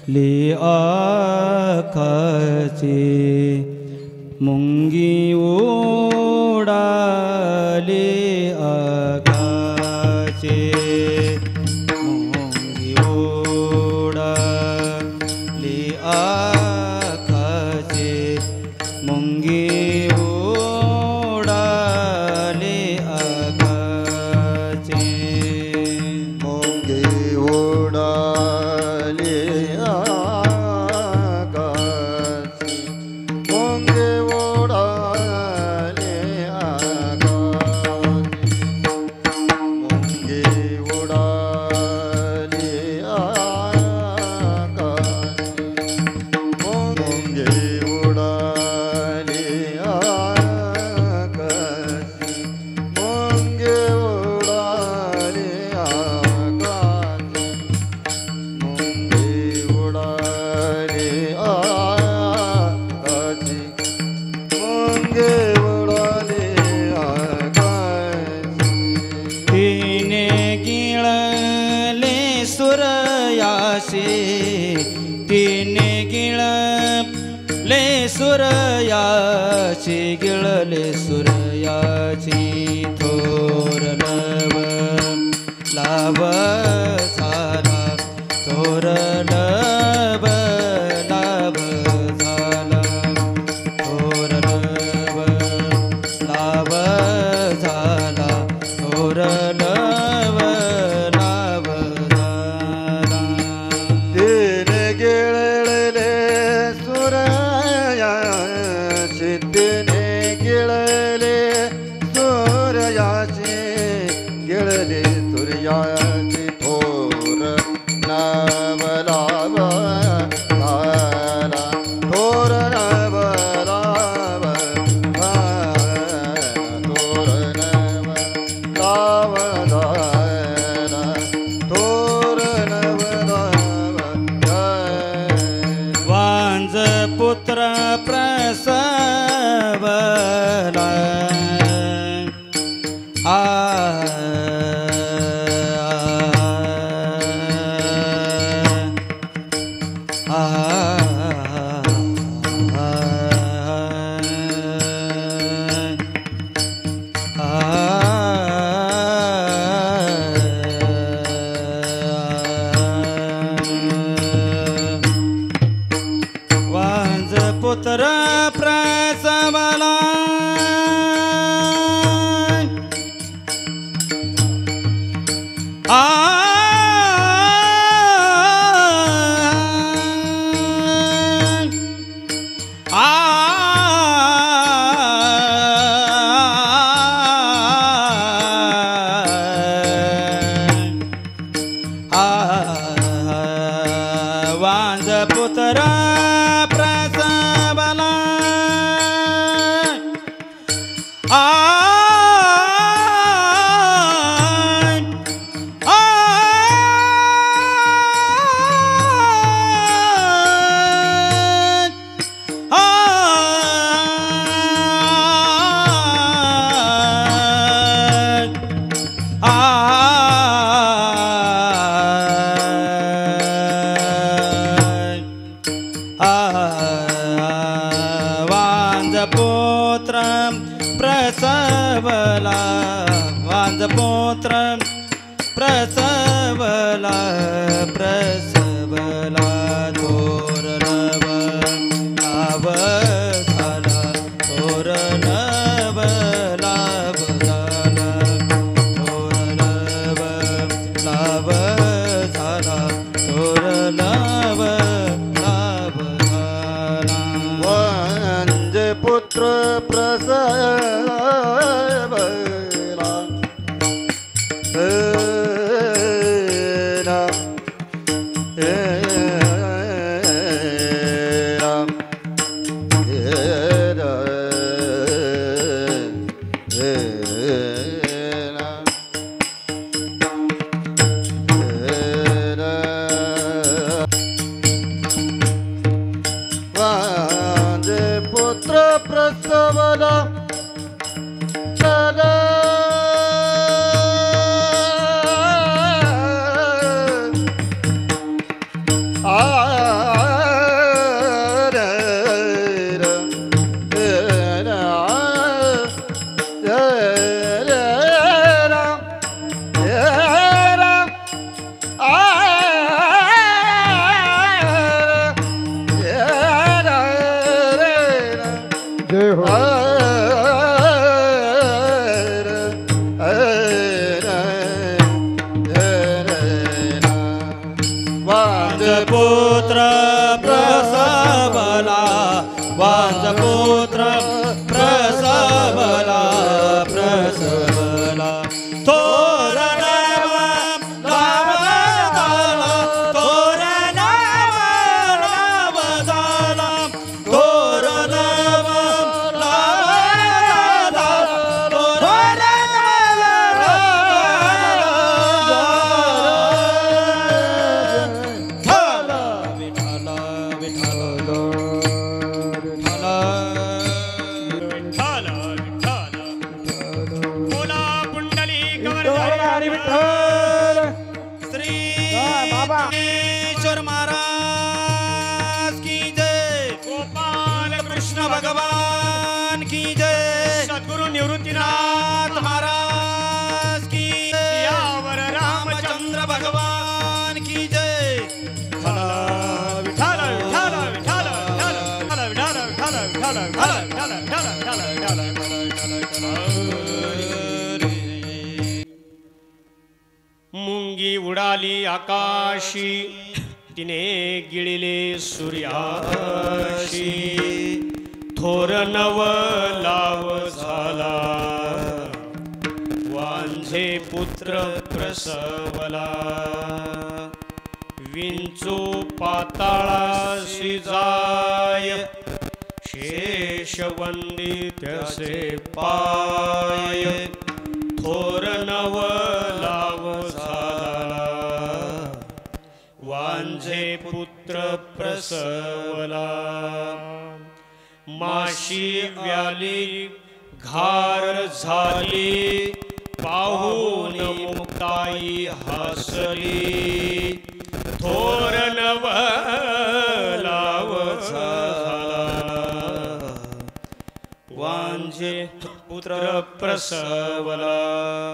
ली आकाशी मुंगी उडाली आकाशी मुंगी उडाली आकाशी मुंगी उडाली आकाशी मुंगी उडाली आकाशी मुंगी उडाली आकाशी मुंगी उडाली तिने गिळले सूर्याची गिळले सूर्याची थोर लव लाभ झाला थोर लव लाभ झाला थोर लव लाभ झाला थोर लव लाभ झाला तिने गिळले सूर्याची तिने गिळले सूर्याची गिळले सूर्याची थोर नव लाभ झाला थोर नव लाभ झाला थोर नव लाभ झाला थोर नव लाभ वांज पुत्र प्रसवला वांज पुत्र प्रसवला वांज पुत्र प्रसवला वांजपुत्र प्रसवला वांजपुत्र प्रसवला प्रसवला थोर नव लाभ झाला थोर नव लाभ झाला थोर नव लाभ झाला थोर नव लाभ झाला पुत्र प्रसवला पुत्र प्रसवला चला वांजपुत्र प्रसवला वांजपुत्र प्रसवला प्रसवला थोर नाम लावला थोर नाम लावला थोर नाम लावला थोर ईश्वर महाराज की जय गोपाल कृष्ण भगवान की जय सद्गुरु निवृत्तीनाथ महाराज की जय यावर रामचंद्र भगवान की जय विठाल विठाल विठाल विठाल विठाल विठाल विठाल विठाल मुंगी उडाली आकाशी तिने गिळले सूर्याशी थोर नव लाव झाला वांझे पुत्र प्रसवला विंचू पाताळाशी जाय शेष वंदित्यासे पाय थोर नव लाव झाला वांझे पुत्र प्रसवला माशी व्याली घार झाली पाहून मुक्ताई हसली थोर नव लाव झाला वांझे पुत्र प्रसवला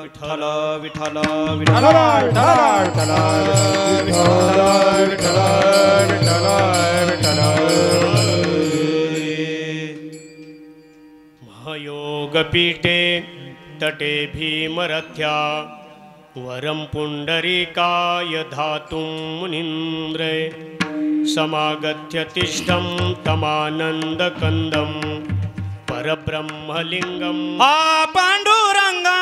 विठ्ठल विठ्ठल विठ्ठल विठ्ठल विठ्ठल विठ्ठल विठ्ठल महायोगपीठे तटे भीमरथ्या वरं पुंडरीकाय धातुं मुनीन्द्रे समागत्य तिष्ठं तमानन्दकन्दं परब्रह्मलिंगम हा पांडुरंगा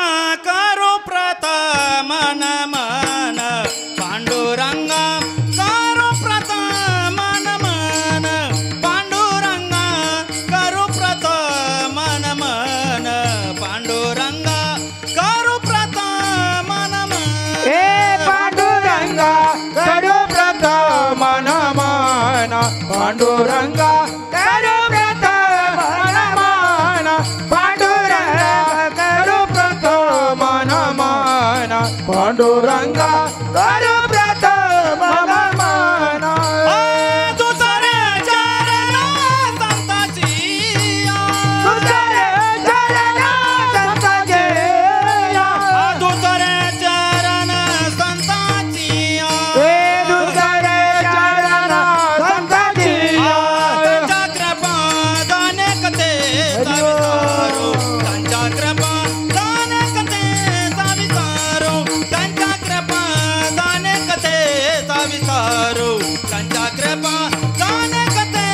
करो प्रथम नमन पांडुरंगा करो प्रथम नमन पांडुरंगा करो प्रथम नमन पांडुरंगा करो प्रथम नमन हे पांडुरंगा करो प्रथम नमन पांडुरंगा करो पांडुरंगा करो प्रथम नमन तुझरे चरण संताची तुझरे चरण संताचे तुझरे चरण संताची हे तुझरे चरण संताची त्यांच्या कृपा दाने कथे विसारो त्यांच्या कृपा दाने कथे विसारो त्यांच्या कृपा दाने कथे विसारो त्यांच्या कृपा दाने कथे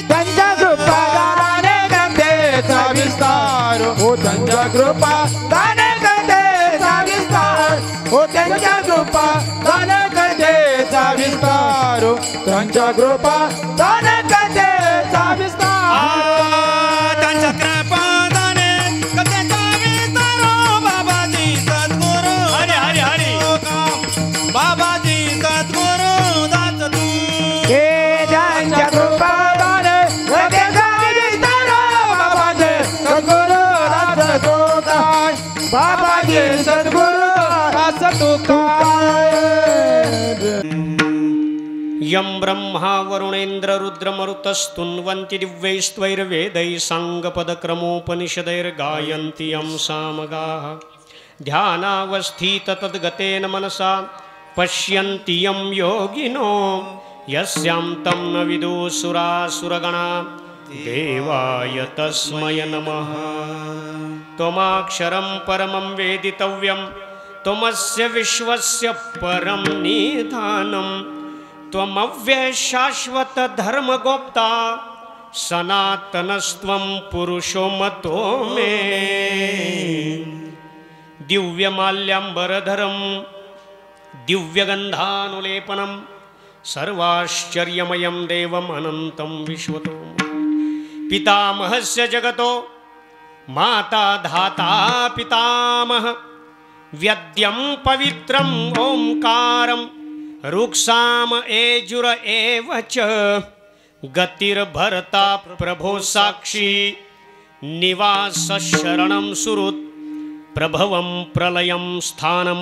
त्यांच्या कृपा दाने कथेचा विस्तार हो त्यांच्या कृपा दाने कथेचा विस्तार हो त्यांच्या कृपा दाने कथेचा विस्तार हो त्यांच्या कृपा दाने कथेचा विस्तार त्यांच्या कृपा दाने कथेचा विस्तारो बाबाजी सद्गुरु हरी हरी हरी बाबाजी सद्गुरु दास तू हे त्यांच्या कृपा दाने कथेचा विस्तार बाबाजी सद्गुरु दास तू काय बाबाजी सद्गुरु दास तू काय यं ब्रह्मा वरुणेन्द्र रुद्रमरुतस्तुन्वन्ति दिव्यैस्त्वैर्वेदैः साङ्गपदक्रमोपनिषदैर्गायन्ति यं सामगाः ध्यानावस्थित तद्गतेन मनसा पश्यन्ति यं योगिनो यस्यां तं न विदुसुरासुरगणा देवाय तस्मै नमः त्वमाक्षरं परमं वेदितव्यं त्वमस्य विश्वस्य परं निधानं त्वमव्यय शाश्वत धर्मगोप्ता सनातनस्त्वं पुरुषो मतो मे दिव्यमाल्यांबरधरं दिव्यगंधानुलेपनं सर्वाश्चर्यमयं देवम् अनन्तं विश्वतो पितामहस्य जगतो माता धाता पितामह व्यद्यं पवित्रं ओंकारं रुक्साम एजुर एव च गतिर्भरता प्रभो साक्षी निवास शरणं सुहृत् प्रभवं प्रलयं स्थानं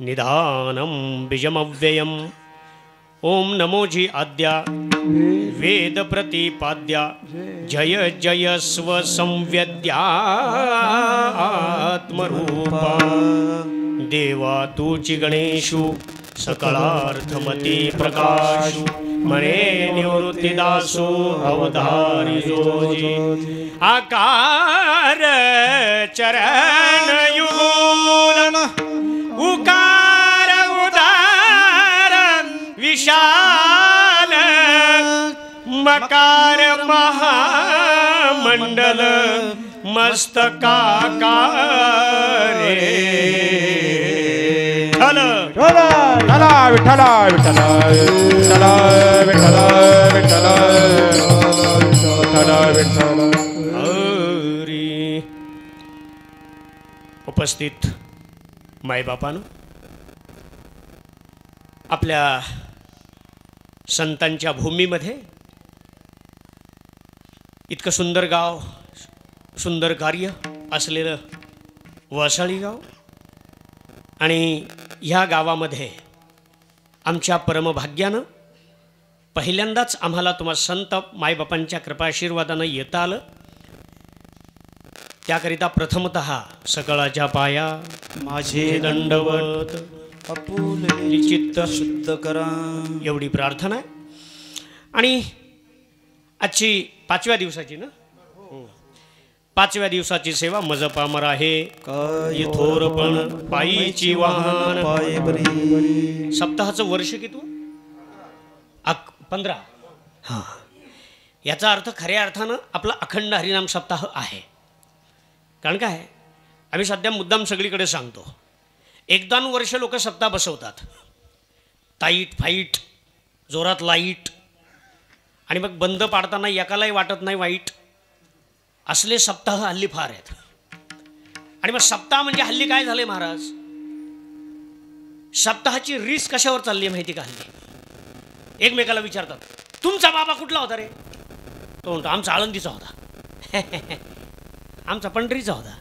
निधानं बीजमव्ययम् ओम नमोजी आद्या वेद प्रतिपाद्या जय जय स्व संवेद्यात्मरूपा देवा तूची गणेशु सकलार्थमती प्रकाशु मरे निवृत्तिदासो अवधारी जोजी आकार चरण युगोलन उकार उदार विशाल मकार महामंडल मस्तकाकारे हल विठ्ठला विठ्ठला विठ्ठला विठ्ठला विठ्ठला विठ्ठला विठ्ठला विठ्ठला. हरी. उपस्थित मायबापानं आपल्या संतांच्या भूमीमध्ये इतकं सुंदर गाव, सुंदर कार्य असलेलं वसाळी गाव आणि ह्या गावामध्ये आमच्या परमभाग्यानं पहिल्यांदाच आम्हाला तुम्हा संत मायबापांच्या कृपाशीर्वादानं येता आलं. त्याकरिता प्रथमतः सकळाच्या पाया माझे दंडवत आपुले चित्त शुद्ध करा एवढी प्रार्थना आहे. आणि आजची 5व्या दिवसाची ना 5व्या दिवसाची सेवा मजपामर आहे थोरपण पायीची वाहन सप्ताहाचं वर्ष किती 15. हां, याचा अर्थ खऱ्या अर्थानं आपला अखंड हरिनाम सप्ताह आहे. कारण काय आम्ही सध्या मुद्दाम सगळीकडे सांगतो 1-2 वर्ष लोक सप्ताह बसवतात, टाईट फाईट जोरात लाईट, आणि मग बंद पाडताना एकालाही वाटत नाही वाईट. असले सप्ताह हल्ली फार आहेत. आणि मग सप्ताह म्हणजे हल्ली काय झाले महाराज, सप्ताहाची रीस कशावर चालली आहे माहिती का? हल्ली एकमेकाला विचारतात तुमचा बाबा कुठला होता रे, तो म्हणतो आमचा आळंदीचा होता, आमचा पंढरीचा होता.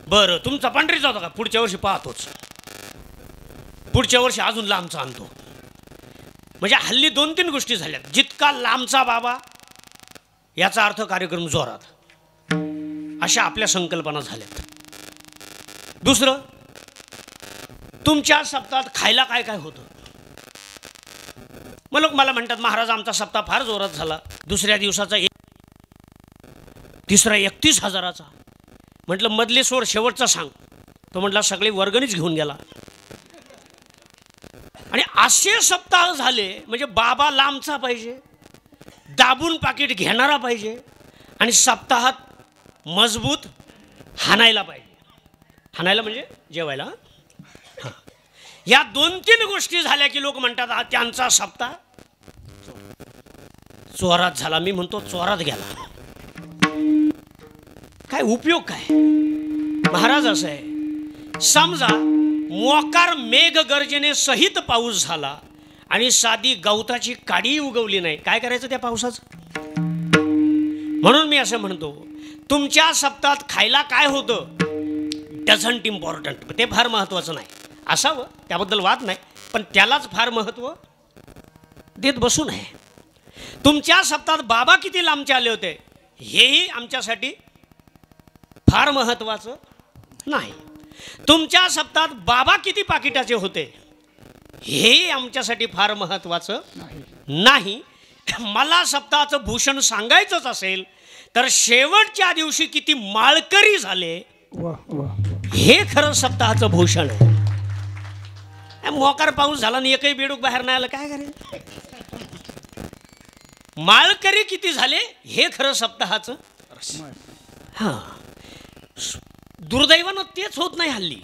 बरं तुमचा पंढरीचा होता का, पुढच्या वर्षी पाहतोच, पुढच्या वर्षी अजून लांबचा आणतो. म्हणजे हल्ली 2-3 गोष्टी झाल्या. जितका लांबचा बाबा याचा अर्थ कार्यक्रम जोरात, अशा आपल्या संकल्पना झाल्यात. दुसरं, तुमच्या सप्ताहात खायला काय काय होतं. मग लोक मला म्हणतात महाराज आमचा सप्ताह फार जोरात झाला, दुसऱ्या दिवसाचा तिसरा 31,000चा. म्हटलं मधले सोड शेवटचा सांग. तो म्हटला सगळे वर्गणीच घेऊन गेला. आणि असे सप्ताह झाले म्हणजे बाबा लांबचा पाहिजे, दाबून पाकिट घेणारा पाहिजे, आणि सप्ताहात मजबूत हाणायला पाहिजे. हाणायला म्हणजे जेवायला. हां, या 2-3 गोष्टी झाल्या की लोक म्हणतात त्यांचा सप्ताह चोरात झाला. मी म्हणतो चोरात गेला. काय उपयोग काय महाराज. असं आहे, समजा मोकार मेघ गर्जने सहित पाऊस झाला आणि साधी गवताची काडी उगवली नाही, काय करायचं त्या पावसाचं. म्हणून मी असं म्हणतो तुमच्या सप्ताहात खायला काय होतं डझंट इम्पॉर्टंट, ते फार महत्त्वाचं नाही. असावं त्याबद्दल वाद नाही, पण त्यालाच फार महत्त्व देत बसू नये. तुमच्या सप्ताहात बाबा किती लांबचे आले होते हेही आमच्यासाठी फार महत्त्वाचं नाही. तुमच्या सप्ताहात बाबा किती पाकिटाचे होते हे आमच्यासाठी फार महत्त्वाचं नाही. मला सप्ताहाचं भूषण सांगायचंच असेल तर शेवटच्या दिवशी किती माळकरी झाले हे खरं सप्ताहाचं भूषण आहे. मोकार पाऊस झाला आणि एकही बेडूक बाहेर नाही आलं, काय करायचं? माळकरी किती झाले हे खरं सप्ताहाचं. हां, दुर्दैवानं तेच होत नाही हल्ली.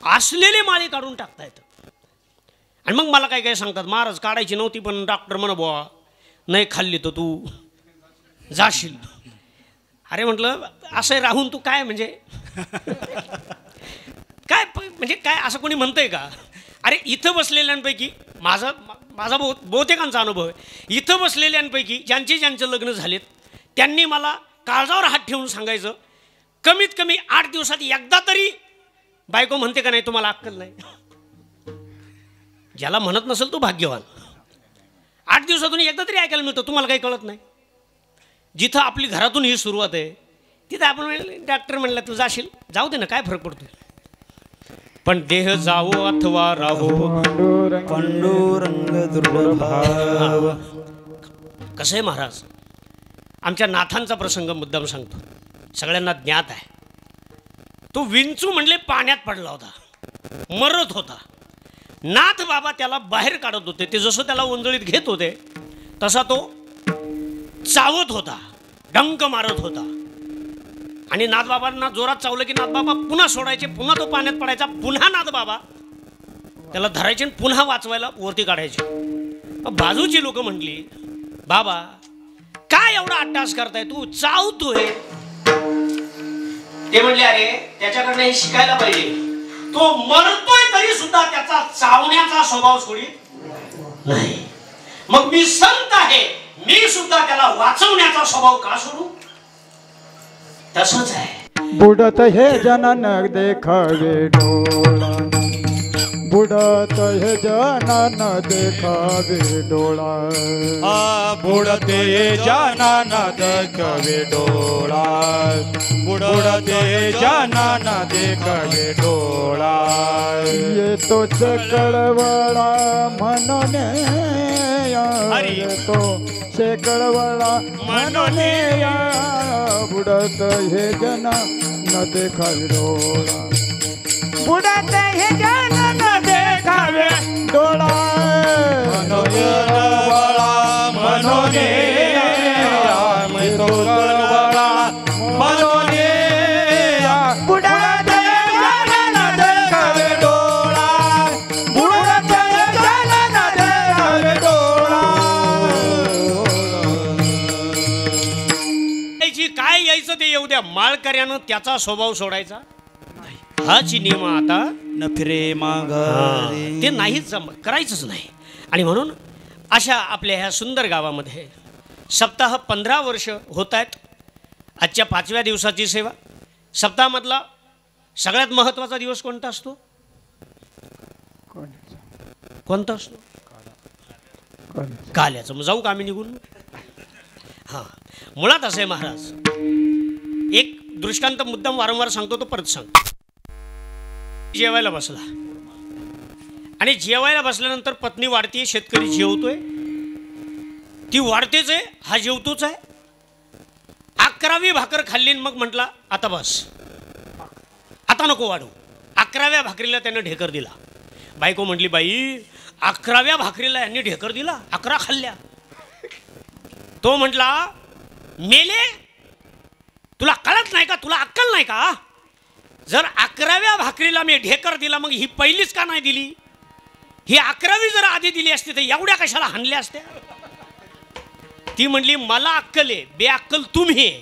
असलेले माळे काढून टाकतायत. आणि मग मला काय काय सांगतात, महाराज काढायची नव्हती पण डॉक्टर म्हण बुवा नाही खाल्ली तर तू जाशील. अरे म्हटलं असं राहून तू काय म्हणजे काय म्हणजे काय असं कोणी म्हणतंय का? अरे इथं बसलेल्यांपैकी माझा बहुतेकांचा अनुभव आहे, इथं बसलेल्यांपैकी ज्यांचे लग्न झालेत त्यांनी मला काळजावर हात ठेवून सांगायचं, कमीत कमी 8 दिवसात एकदा तरी बायको म्हणते का नाही तुम्हाला अक्कल नाही. ज्याला म्हणत नसेल तो भाग्यवान. 8 दिवसातून एकदा तरी ऐकायला मिळतं तुम्हाला काही कळत नाही. जिथं आपली घरातून ही सुरुवात आहे तिथं आपण डॉक्टर म्हणला तू जाशील, जाऊ दे ना काय फरक पडतो. पण देह जावो अथवा राहो पांडुरंग दुर्भाव. कसं आहे महाराज, आमच्या नाथांचा प्रसंग मुद्दाम सांगतो, सगळ्यांना ज्ञात आहे. तो विंचू म्हणले पाण्यात पडला होता, मरत होता. नाथ बाबा त्याला बाहेर काढत होते. ते जसं त्याला ओंजळीत घेत होते तसा तो चावत होता, डंक मारत होता. आणि नाथबाबांना जोरात चावलं की नाथबाबा पुन्हा सोडायचे, पुन्हा तो पाण्यात पडायचा, पुन्हा नाथबाबा त्याला धरायचे आणि पुन्हा वाचवायला वरती काढायचे. बाजूची लोक म्हटली, बाबा काय एवढा अट्टास करताय, तू चावतोय. ते म्हणले अरे त्याच्याकडनं हे शिकायला पाहिजे, तो मरतोय तरी सुद्धा त्याचा चावण्याचा स्वभाव सोडित नाही. मग मी संत आहे, मी सुद्धा त्याला वाचवण्याचा स्वभाव का सोडू? तसंच आहे. बुडत हे जनन देखावे डोळा, बुडत हे जनन देखावे डोळा. बुडते जानन देखावे डोळा, बुडते जानन देखावे डोळा. येतोच कळवळा म्हणून येतो कळवळा म्हणून बुडत हे जन न देखावे डोळा, बुडत हे जन न देखावे डोळा. मनोने तो कळवळा मनोने बुडत जानन देखावे डोळा, बुडत जानन देखावे डोळा. काय यायचं ते येऊ द्या, माळकऱ्यानं त्याचा स्वभाव सोडायचा हाच नियम. आता न फिरे माग ते नाहीच करायचंच नाही. आणि म्हणून अशा आपल्या ह्या सुंदर गावामध्ये सप्ताह 15 वर्ष होत आहेत. आजच्या 5व्या दिवसाची सेवा. सप्ताहामधला सगळ्यात महत्त्वाचा दिवस कोणता असतो? कोणता असतो? काल्याचं. मग जाऊ का आम्ही निघून? हां, मुळात असं आहे महाराज, एक दृष्टांत मुद्दाम वारंवार सांगतो तो परत सांगतो. जेवायला बसला आणि जेवायला बसल्यानंतर पत्नी वाढतीये, शेतकरी जेवतोय, ती वाढतेच आहे, हा जेवतोच आहे. 11वी भाकर खाल्ली मग म्हटला आता बस, आता नको वाढू. 11व्या भाकरीला त्यानं ढेकर दिला. बायको म्हटली बाई 11व्या भाकरीला यांनी ढेकर दिला, 11 खाल्ल्या. तो म्हटला मेले, तुला कळत नाही का, तुला अक्कल नाही का? जर 11व्या भाकरीला मी ढेकर दिला मग ही पहिलीच का नाही दिली? ही 11वी जर आधी दिली असती तर एवढ्या कशाला हाणल्या असत्या? ती म्हणली मला अक्कल आहे, बेअक्कल तुम्ही आहे.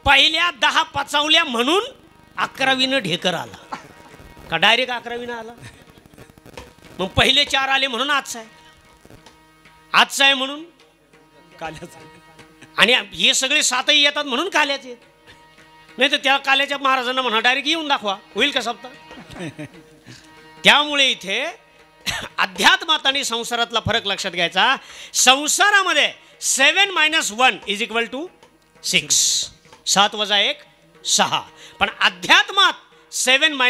पहिल्या 10 पचावल्या म्हणून 11वीनं ढेकर आला का डायरेक्ट 11वीनं आला? मग पहिले 4 आले म्हणून आजचा आहे, आजचा आहे म्हणून काल्याचा. आणि हे सगळे 7ही येतात म्हणून काल्याचे. नाही तर त्या काल्याच्या महाराजांना म्हणा डायरेक्ट येऊन दाखवा, होईल का सप्ताह? त्यामुळे इथे अध्यात्मात आणि संसारातला फरक लक्षात घ्यायचा. संसारामध्ये 7 - 1 = 6, 7 - 1 6. पण अध्यात्मात 7 -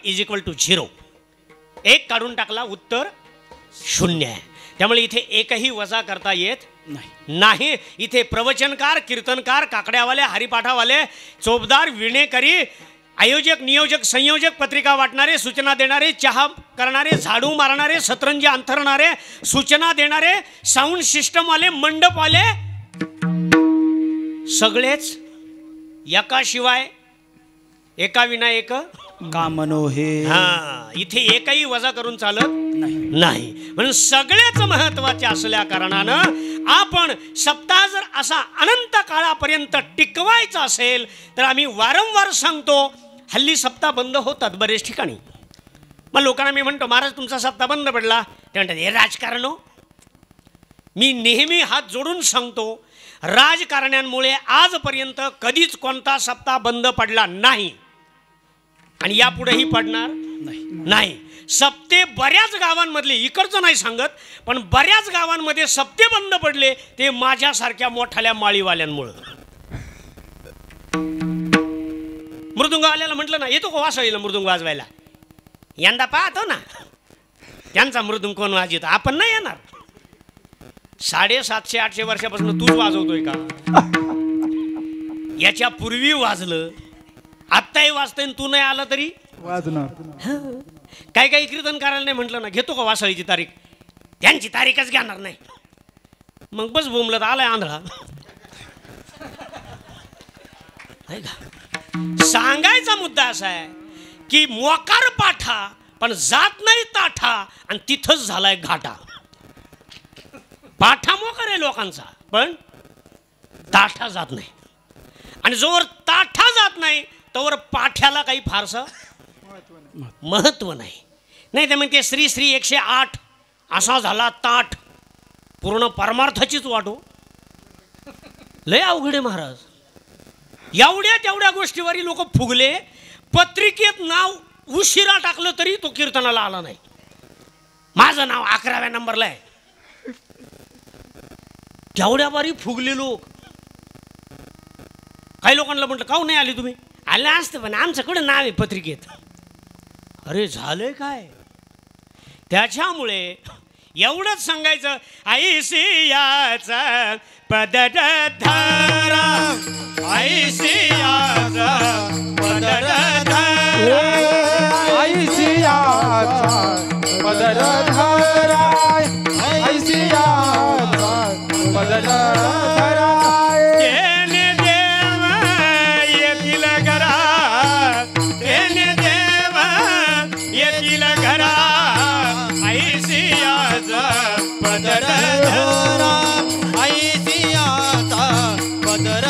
1 = 0. 1 काढून टाकला उत्तर 0 आहे. त्यामुळे इथे एकही वजा करता येत नाही. इथे प्रवचनकार, कीर्तनकार, काकड्यावाले, हरिपाठावाले, चोपदार, विणेकरी आयोजक, नियोजक, संयोजक, पत्रिका वाटणारे, सूचना देणारे, चहा करणारे, झाडू मारणारे, सतरंजी अंथरणारे, सूचना देणारे, साऊंड सिस्टमवाले, मंडपवाले, सगळेच एकाशिवाय एका विना एक कामनो हे. हा, इथे एकही वजा करून चालत नाही. म्हणून सगळेच महत्वाचे असल्या कारणानं आपण सप्ताह जर असा अनंत काळापर्यंत टिकवायचा असेल तर आम्ही वारंवार सांगतो. हल्ली सप्ताह बंद होतात बरेच ठिकाणी. मग लोकांना मी म्हणतो, महाराज तुमचा सप्ताह बंद पडला. ते म्हणतात हे राजकारण हो. मी नेहमी हात जोडून सांगतो, राजकारण्यांमुळे आजपर्यंत कधीच कोणता सप्ताह बंद पडला नाही आणि यापुढेही पडणार नाही. सप्ते बऱ्याच गावांमधले, इकडचं नाही सांगत, पण बऱ्याच गावांमध्ये सप्ते बंद पडले ते माझ्यासारख्या मोठाल्या माळीवाल्यांमुळं. मृदुंगवाल्याला म्हटलं ना, येतो का वाजवायला मृदुंग वाजवायला? यंदा पाहतो ना त्यांचा मृदुंग कोण वाजवतो, आपण नाही येणार. 750-800 वर्षापासून तूच वाजवतोय का? याच्या पूर्वी वाजलं, आत्ताही वाजतंय, तू नाही आला तरी वाजणार. काही काही कीर्तनकाराला नाही म्हटलं ना, घेतो का वासाळीची तारीख, त्यांची तारीखच घेणार नाही. मग बस बोंबलत आलाय आंधळा. सांगायचा मुद्दा असा आहे की मोकार पाठा पण जात नाही ताठा, आणि तिथंच झालाय घाटा. पाठा मोकार आहे लोकांचा, पण ताठा जात नाही. आणि जोवर ताठा जात नाही तोवर पाठ्याला काही फारसं महत्व नाही. नाही तर मग ते श्री श्री 108 असा झाला ताठ, पूर्ण परमार्थाचीच वाटो. लय अवघड आहे महाराज. एवढ्या तेवढ्या गोष्टीवरही लोक फुगले. पत्रिकेत नाव उशिरा टाकलं तरी तो कीर्तनाला आला नाही. माझं नाव 11व्या नंबरला आहे. तेवढ्यावरही फुगले लोक. काही लोकांना म्हटलं काहून नाही आले तुम्ही? आलं असतं पण आमच्याकडं नाव आहे पत्रिकेत. अरे झालंय काय? त्याच्यामुळे एवढंच सांगायचं, ऐसियाचा पदर धारा, ऐसियाचा पदर धारा, ऐसियाचा पदर धारा, ऐसियाचा पदर धारा. तेने देव येतील घरा, तेने देव येतील घरा, ऐसियाचा पदर धारा, ऐसियाचा पदर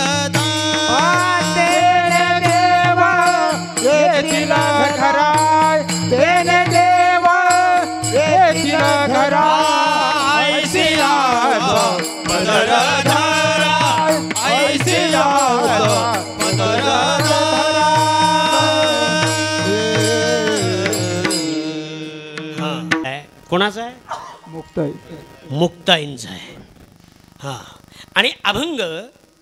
तेने देव येतील घरा, तेने देव येतील घरा, ऐसियाचा पदर धारा, ऐसियाचा पदर धारा. कोणाचा आहे? मुक्ताई. मुक्ताईंचा आहे. हां. आणि अभंग,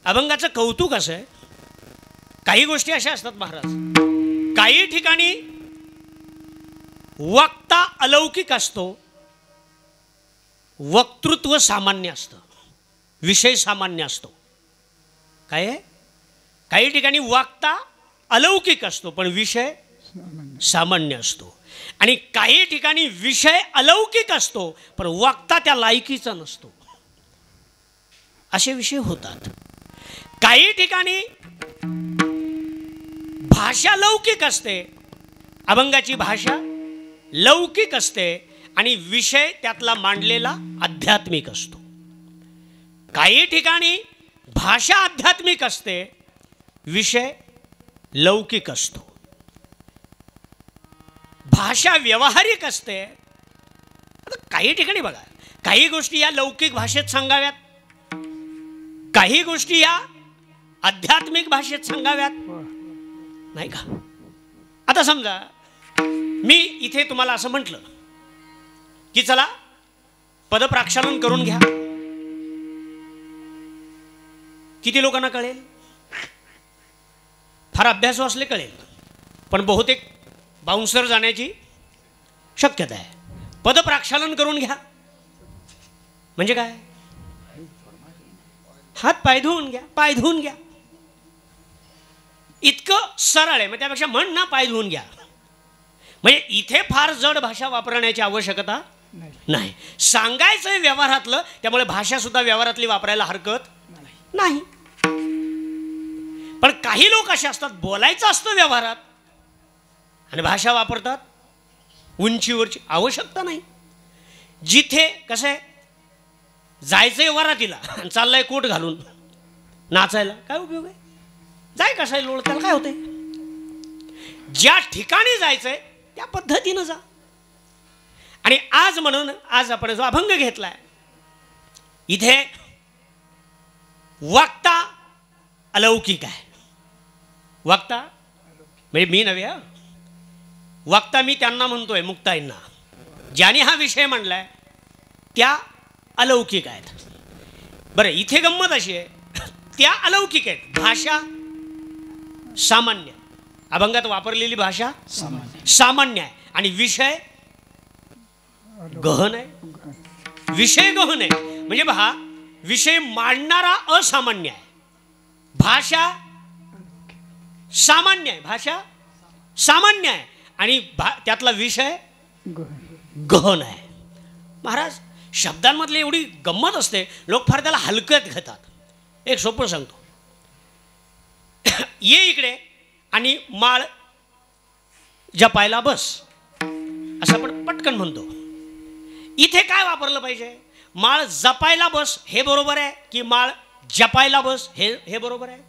अभंगाचं कौतुक असं आहे, काही गोष्टी अशा असतात महाराज, काही ठिकाणी वक्ता अलौकिक असतो, वक्तृत्व सामान्य असतं, विषय सामान्य असतो. काय आहे? काही ठिकाणी वक्ता अलौकिक असतो पण विषय सामान्य असतो. आणि काही ठिकाणी विषय अलौकिक असतो पण वक्ता त्या लायकीचा नसतो. असे विषय होतात. काही ठिकाणी भाषा लौकिक असते, अभंगाची भाषा लौकिक असते आणि विषय त्यातला मांडलेला आध्यात्मिक असतो. काही ठिकाणी भाषा आध्यात्मिक असते, विषय लौकिक असतो. भाषा व्यावहारिक असते. आता काही ठिकाणी बघा, काही गोष्टी या लौकिक भाषेत सांगाव्यात, काही गोष्टी या आध्यात्मिक भाषेत सांगाव्यात, नाही का? आता समजा मी इथे तुम्हाला असं म्हटलं की चला पदप्राक्षालन करून घ्या. किती लोकांना कळेल? फार अभ्यासू असले कळेल, पण बहुतेक बाउन्सर जाण्याची शक्यता आहे. पदप्राक्षालन करून घ्या म्हणजे काय? हात पाय धुवून घ्या, पाय धुवून घ्या. इतकं सरळ आहे. मग त्यापेक्षा म्हण ना पाय धुवून घ्या. म्हणजे इथे फार जड भाषा वापरण्याची आवश्यकता नाही. सांगायचंय व्यवहारातलं, त्यामुळे भाषा सुद्धा व्यवहारातली वापरायला हरकत नाही. पण काही लोक असे असतात, बोलायचं असतं व्यवहारात आणि भाषा वापरतात उंचीवरची. आवश्यकता नाही. जिथे कसं आहे, जायचंय वरातीला आणि चाललंय कोट घालून नाचायला, काय उपयोग आहे? जाय कसाय लोळ, त्याला काय होतंय? ज्या ठिकाणी जायचंय त्या पद्धतीनं जा. आणि आज म्हणून आज आपण जो अभंग घेतलाय, इथे वक्ता अलौकिक आहे. वक्ता म्हणजे मी नव्हे, वक्ता मी त्यांना म्हणतोय, मुक्ताईंना. ज्याने हा विषय म्हणलाय त्या अलौकिक आहेत. बरं, इथे गंमत अशी आहे, त्या अलौकिक आहेत. भाषा सामान्य, अभंगात वापरलेली भाषा सामान्य आहे आणि विषय गहन आहे. विषय गहन आहे म्हणजे पहा, विषय मांडणारा असामान्य आहे, भाषा सामान्य आहे. भाषा सामान्य आहे आणि त्यातला विषय गहन आहे. महाराज, शब्दांमधली एवढी गंमत असते, लोक फार त्याला हलकत घेतात. एक सोपं सांगतो, ये इकडे आणि माळ जपायला बस असं आपण पटकन म्हणतो. इथे काय वापरलं पाहिजे? माळ जपायला बस हे बरोबर आहे की माळ जपायला बस हे बरोबर आहे?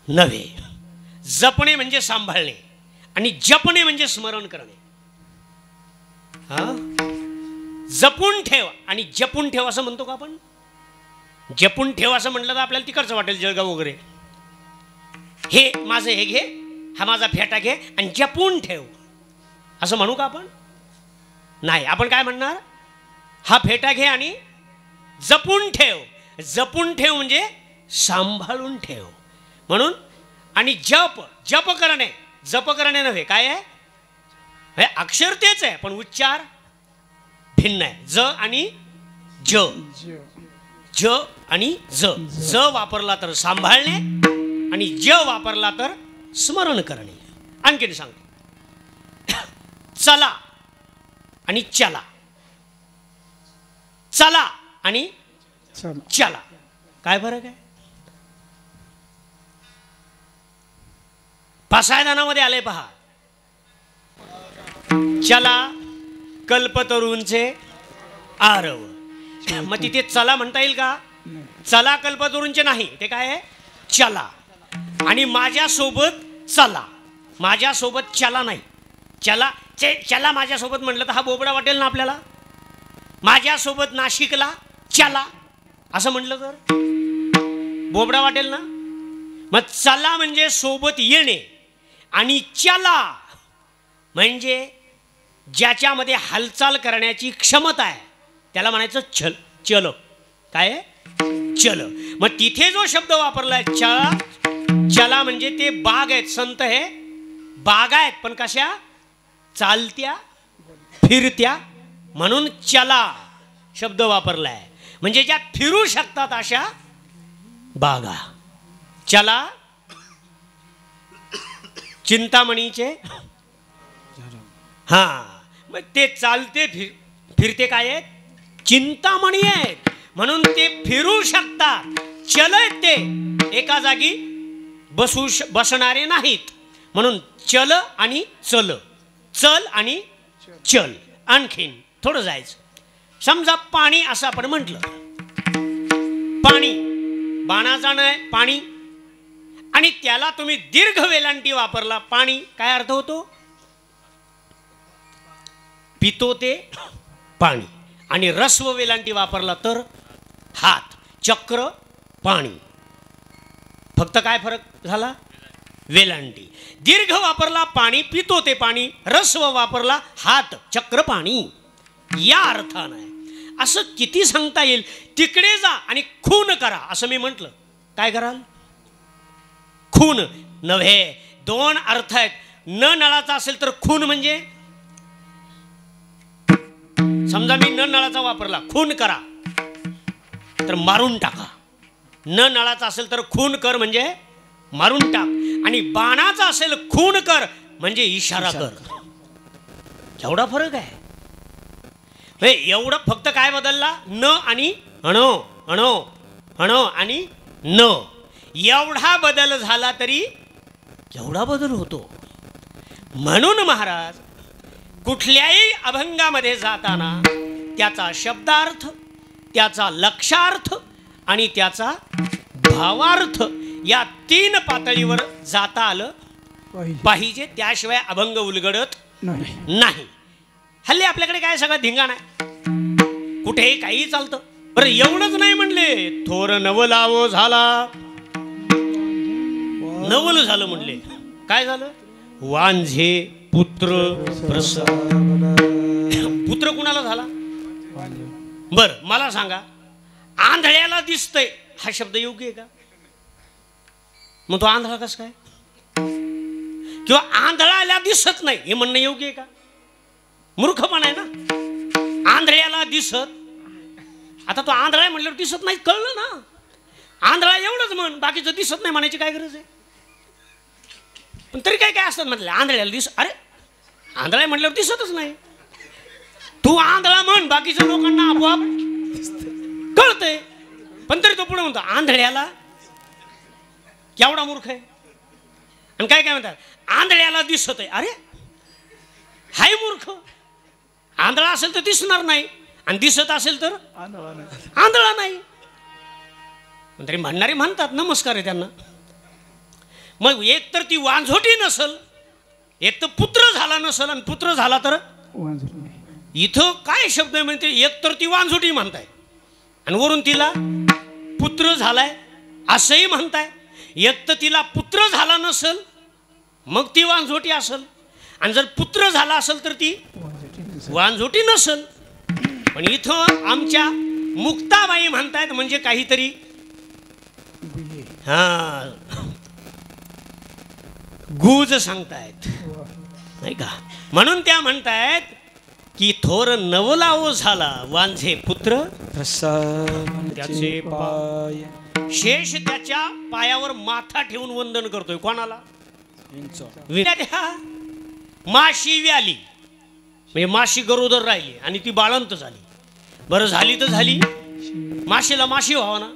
नव्हे. जपणे म्हणजे सांभाळणे आणि जपणे म्हणजे स्मरण करणे. जपून ठेव आणि जपून ठेव असं म्हणतो का आपण? जपून ठेव असं म्हटलं तर आपल्याला तिकडचं वाटेल, जळगाव वगैरे. हे माझं हे घे, हा माझा फेटा घे आणि जपून ठेव असं म्हणू का आपण? नाही. आपण काय म्हणणार? हा फेटा घे आणि जपून ठेव. जपून ठेव म्हणजे सांभाळून ठेव म्हणून. आणि जप करणे, जप करणे नव्हे. काय आहे? हे अक्षर तेच आहे पण उच्चार भिन्न आहे. ज आणि ज, ज आणि ज. ज वापरला तर सांभाळणे आणि ज वापरला तर स्मरण करणे. आणखीन सांगतो, चला आणि चला, चला आणि चला, काय फरक आहे? पासायदानामध्ये आले पहा. चला कल्पतरूंचे आरव. मग तिथे चला म्हणता येईल का? चला कल्पतरूंचे नाही, ते काय आहे? चला. आणि माझ्यासोबत चला, माझ्यासोबत चला नाही. चला चला माझ्यासोबत म्हटलं तर हा बोबडा वाटेल ना आपल्याला. माझ्यासोबत नाशिकला चला असं म्हटलं तर बोबडा वाटेल ना. मग चला म्हणजे सोबत येणे आणि चला म्हणजे ज्याच्यामध्ये हालचाल करण्याची क्षमता आहे त्याला म्हणायचं चल. चल काय आहे? चल. मग तिथे जो शब्द वापरलाय चला, चला म्हणजे ते बाग आहेत, संत हे बाग आहेत पण कशा? चालत्या फिरत्या, म्हणून चला शब्द वापरलाय. म्हणजे ज्या फिरू शकतात अशा बागा. चला चिंतामणीचे, हा मग ते चालते फिरते काय आहेत? चिंतामणी आहेत म्हणून ते फिरू शकतात. चल आहेत ते, एका जागी बसणारे नाहीत म्हणून चल आणि चल, चल आणि चल. आणखीन थोडं जायचं. समजा पाणी असं आपण म्हटलं, पाणी बाणाचा नाही पाणी, आणि त्याला तुम्ही दीर्घ वेलांटी वापरला पाणी, काय अर्थ होतो? पितो ते पाणी. आणि रस्व वेलांटी वापरला तर हात, चक्र पाणी. फक्त काय फरक झाला? वेलांटी. दीर्घ वापरला पाणी, पितो ते पाणी. रस्व वापरला हात, चक्र पाणी. या अर्थानं आहे. असं किती सांगता येईल? तिकडे जा आणि खून करा असं मी म्हटलं, काय कराल? खून नव्हे, दोन अर्थ आहेत. न नळाचा असेल तर खून म्हणजे, समजा मी न नळाचा वापरला, खून करा तर मारून टाका. न नळाचा असेल तर खून कर म्हणजे मारून टाक, आणि बाणाचा असेल खून कर म्हणजे इशारा कर. एवढा फरक आहे. एवढं फक्त काय बदलला, न आणि अणो, अणो अणो आणि न, एवढा बदल झाला तरी एवढा बदल होतो. म्हणून महाराज कुठल्याही अभंगामध्ये जाताना त्याचा शब्दार्थ, त्याचा लक्षार्थ आणि त्याचा भावार्थ या 3 पातळीवर जाता आलं पाहिजे, त्याशिवाय अभंग उलगडत नाही. हल्ली आपल्याकडे काय सगळं धिंगाणा आहे, कुठेही काही चालतं. बरं एवढंच नाही म्हणले, थोर नवलावो झाला, नवल झालं म्हणले. काय झालं, वांझे पुत्र प्रसव. पुत्र कुणाला झाला? बर मला सांगा, आंधळ्याला दिसतंय हा शब्द योग्य आहे का? मग तो आंधळा कस काय? किंवा आंधळाला दिसत नाही हे म्हणणं योग्य आहे का? मूर्खपण आहे ना. आंधळ्याला दिसत, आता तो आंधळा आहे म्हणल्यावर दिसत नाही, कळलं ना. आंधळा एवढंच म्हण, बाकीचं दिसत नाही म्हणायची काय गरज आहे? पण तरी काय काय असतात म्हटलं, आंधळ्याला दिस, अरे आंधळा म्हटल्यावर दिसतच नाही. तू आंधळा म्हण, बाकीच्या लोकांना आपोआप कळतंय. पण तरी तो पुढे म्हणतो आंधळ्याला, केवढा मूर्ख आहे. आणि काय काय म्हणतात, आंधळ्याला दिसत आहे. अरे हाय मूर्ख, आंधळा असेल तर दिसणार नाही, आणि दिसत असेल तर आंधळा नाही. तरी म्हणणारे म्हणतात, नमस्कार आहे त्यांना. मग एक तर ती वांझोटी नसल, एक तर पुत्र झाला नसल, आणि पुत्र झाला तर इथं काय शब्द म्हणते, एक तर ती वांझोटी म्हणताय आणि वरून तिला पुत्र झालाय असंही म्हणताय. एक तर तिला पुत्र झाला नसल मग ती वांझोटी असल, आणि जर पुत्र झाला असेल तर ती वांझोटी नसल. पण इथं आमच्या मुक्ताबाई म्हणतायत म्हणजे काहीतरी हा गुज सांगतायत नाही का. म्हणून त्या म्हणतायत की थोर नवलावो झाला, वांझे पुत्र त्याचे पाय. शेष त्याच्या पायावर माथा ठेवून वंदन करतोय. कोणाला? माशी व्याली म्हणजे माशी गरोदर राहिली आणि ती बाळंत झाली. बरं झाली तर झाली, माशीला माशी व्हावा ना.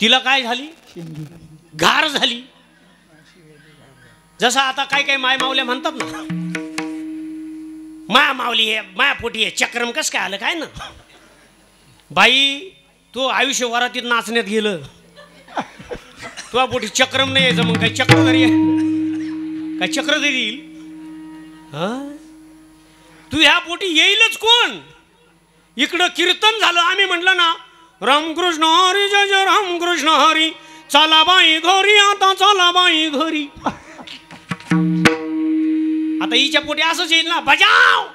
तिला काय झाली, घार झाली. जसं आता काय काय माय मावल्या म्हणतात ना, माया मावली आहे, माया पोटी आहे, चक्रम कस काय आलं काय ना. बाई तो आयुष्य वरातीत नाचण्यात गेलं, तुझ्या पोटी चक्रम नाही यायचं, मग काय चक्र तरी काय चक्र तरी येईल. तू ह्या पोटी येईलच कोण. इकडं कीर्तन झालं, आम्ही म्हटलं ना रामकृष्ण हरी जय जय रामकृष्ण हरी, चला बाई घरी आता चला बाई घरी. आता हिच्या पोटी असंच येईल ना, बजाव.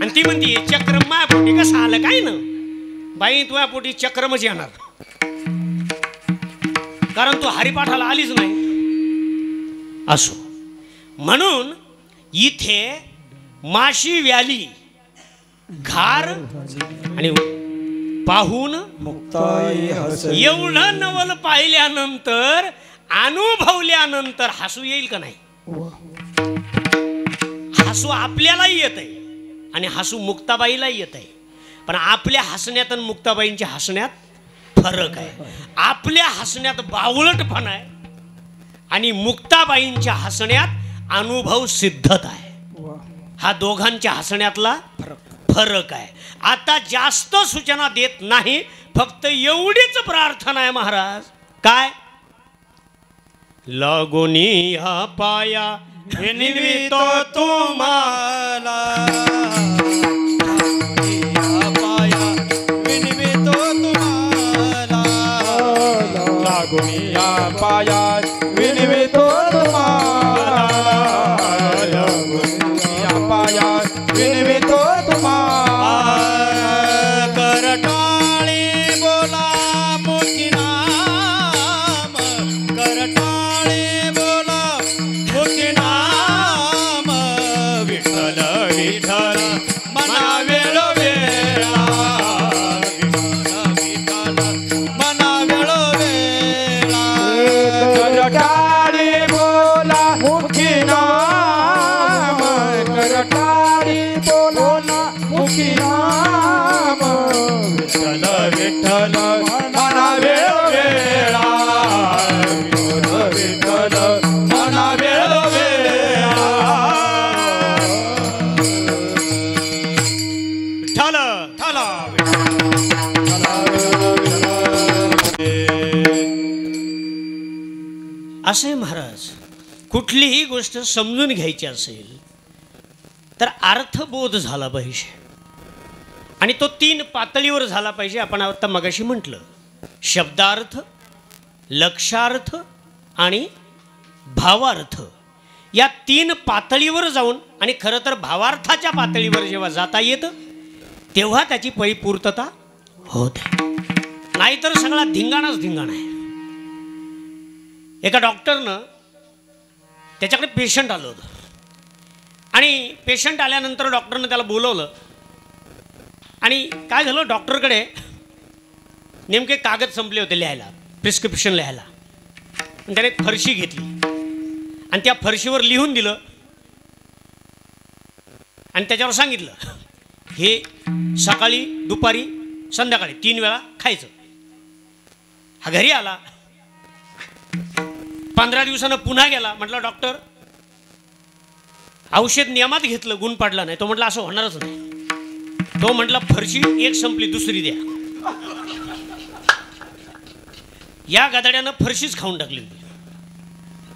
आणि ती म्हणते चक्रम माया पोटी कसं आलं काय ना. बाई तुझ्या पोटी चक्रमच येणार, कारण तू हरिपाठाला आलीच नाही. असो, म्हणून इथे माशी व्याली, घार आणि पाहून एवढं नवल पाहिल्यानंतर, अनुभवल्यानंतर हसू येईल का नाही? हसू आपल्यालाही येत आहे आणि हसू मुक्ताबाईलाही येत आहे. पण आपल्या हसण्यात आणि मुक्ताबाईंच्या हसण्यात फरक आहे. आपल्या हसण्यात बावळटपणा आहे आणि मुक्ताबाईंच्या हसण्यात अनुभव सिद्धता आहे. हा दोघांच्या हसण्यातला फरक आहे. आता जास्त सूचना देत नाही, फक्त एवढीच प्रार्थना आहे महाराज. काय? लागोनी हा पाया विनवितो तुम्हाला, पाया विनवितो तुम्हाला, लागोनी या पाया विनवितो तुम्हाला, लागोनी या पाया विनवितो तुम्हाला. करटाळे बोला मोठी नाम, करटाळे बोला मोठी नाम, विठ्ठल विठ्ठल मना वेळ वेळा, विठ्ठल विठ्ठल मना वेळ विठ्ठल मना वेळोवेळा विठ्ठल ठाला असे महाराज कुठलीही गोष्ट समजून घ्यायची असेल तर अर्थबोध झाला पाहिजे आणि तो 3 पातळीवर झाला पाहिजे. आपण आता मगाशी म्हटलं शब्दार्थ, लक्षार्थ आणि भावार्थ या 3 पातळीवर जाऊन आणि खरं तर भावार्थाच्या पातळीवर जेव्हा जाता येतं तेव्हा त्याची परिपूर्तता होते. नाहीतर सगळा धिंगाणाच धिंगाणा आहे. एका डॉक्टरनं त्याच्याकडे पेशंट आलं होतं आणि पेशंट आल्यानंतर डॉक्टरनं त्याला बोलवलं आणि काय झालं डॉक्टरकडे नेमके कागद संपले होते लिहायला, प्रिस्क्रिप्शन लिहायला. आणि त्याने एक फरशी घेतली आणि त्या फरशीवर लिहून दिलं आणि त्याच्यावर सांगितलं हे सकाळी दुपारी संध्याकाळी 3 वेळा खायचं. हा घरी आला 15 दिवसानं पुन्हा गेला. म्हटलं डॉक्टर औषध नियमात घेतलं गुण पडला नाही. तो म्हटलं असं होणारच नाही. तो म्हटला फरशी एक संपली दुसरी द्या. या गदाड्यानं फरशीच खाऊन टाकली होती.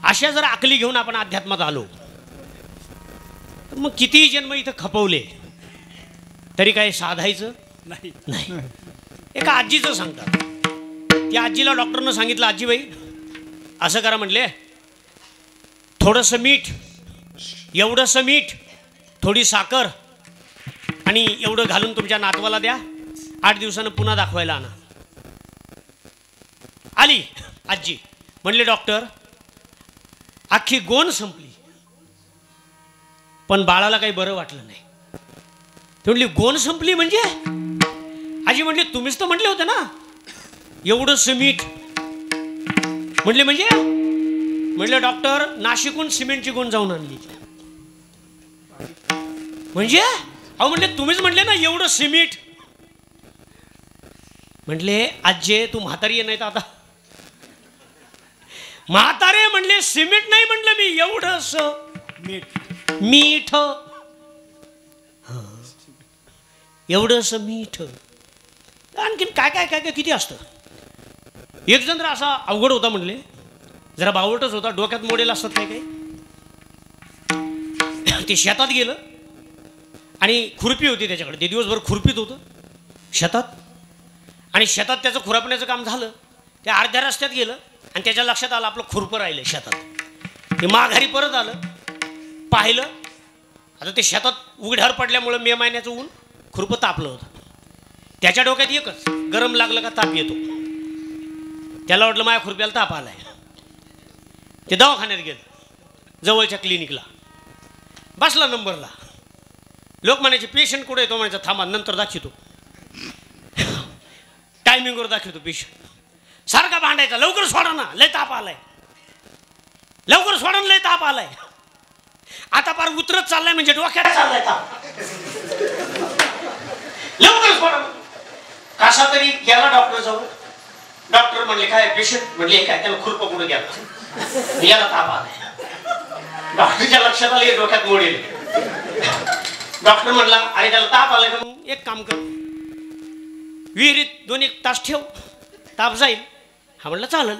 अशा जर आकली घेऊन आपण अध्यात्मात आलो तर मग कितीही जन्म इथं खपवले तरी काय साधायचं नाही. एका आजीचं सांगतात. त्या आजीला डॉक्टरनं सांगितलं आजीबाई असं करा म्हणले थोडंसं मीठ, एवढंसं मीठ, थोडी साखर आणि एवढं घालून तुमच्या नातवाला द्या. 8 दिवसानं पुन्हा दाखवायला आणा. आली आजी. म्हणले डॉक्टर अख्खी गोण संपली पण बाळाला काही बरं वाटलं नाही. ते म्हणली गोण संपली म्हणजे? आजी म्हणली तुम्हीच तर म्हटले होते ना एवढंसं मीठ. म्हटले म्हणजे? म्हटलं डॉक्टर नाशिकहून सिमेंटची गोण जाऊन आणली. म्हणजे? अहो म्हटले तुम्हीच म्हटले ना एवढं सिमेंट. म्हटले आजे तू म्हातारी आहे नाही तर आता म्हातारे म्हणले सिमेंट नाही म्हटलं मी एवढंस मीठ एवढंस मीठ. आणखीन काय काय काय काय किती असतं. एक जण जरा असा अवघड होता म्हणले जरा बावटच होता डोक्यात मोडेल असतात काय काय. ते शेतात गेलं आणि खुरपी होती त्याच्याकडे. ते दिवसभर खुरपीत होतं शेतात आणि शेतात त्याचं खुरपण्याचं काम झालं. ते अर्ध्या रस्त्यात गेलं आणि त्याच्या लक्षात आलं आपलं खुरपं राहिलं शेतात. ते माघारी परत आलं पाहिलं आता ते शेतात उघड्यावर पडल्यामुळं मे महिन्याचं ऊन खुरपं तापलं होतं. त्याच्या डोक्यात एकच गरम लागलं का ताप येतो. त्याला वाटलं माझ्या खुरप्याला ताप आलाय. ते दवाखान्यात गेलं जवळच्या क्लिनिकला. बसला नंबरला. लोक म्हणायचे पेशंट कुठे येतो म्हणायचं थांबा नंतर दाखवतो. टायमिंगवर दाखवतो पेशंट. सारखा भांडायचा लवकर सोडा ना लय ताप आलाय, लवकर सोडा ना लय ताप आलाय. आता पार उतरत चाललाय म्हणजे डोक्यात चाललाय ताप. लवकर सोडा. कसा तरी गेला डॉक्टर जवळ. डॉक्टर म्हणले काय पेशंट म्हणले काय त्याला खुरपं कुठं गेला याला ताप आलाय. डॉक्टरच्या लक्षात आले डोक्यात मोड येईल. डॉक्टर म्हणला अरे त्याला ताप आलाय का मग एक काम कर विहिरीत 2-1 तास ठेव ताप जाईल. हा म्हणला चालेल.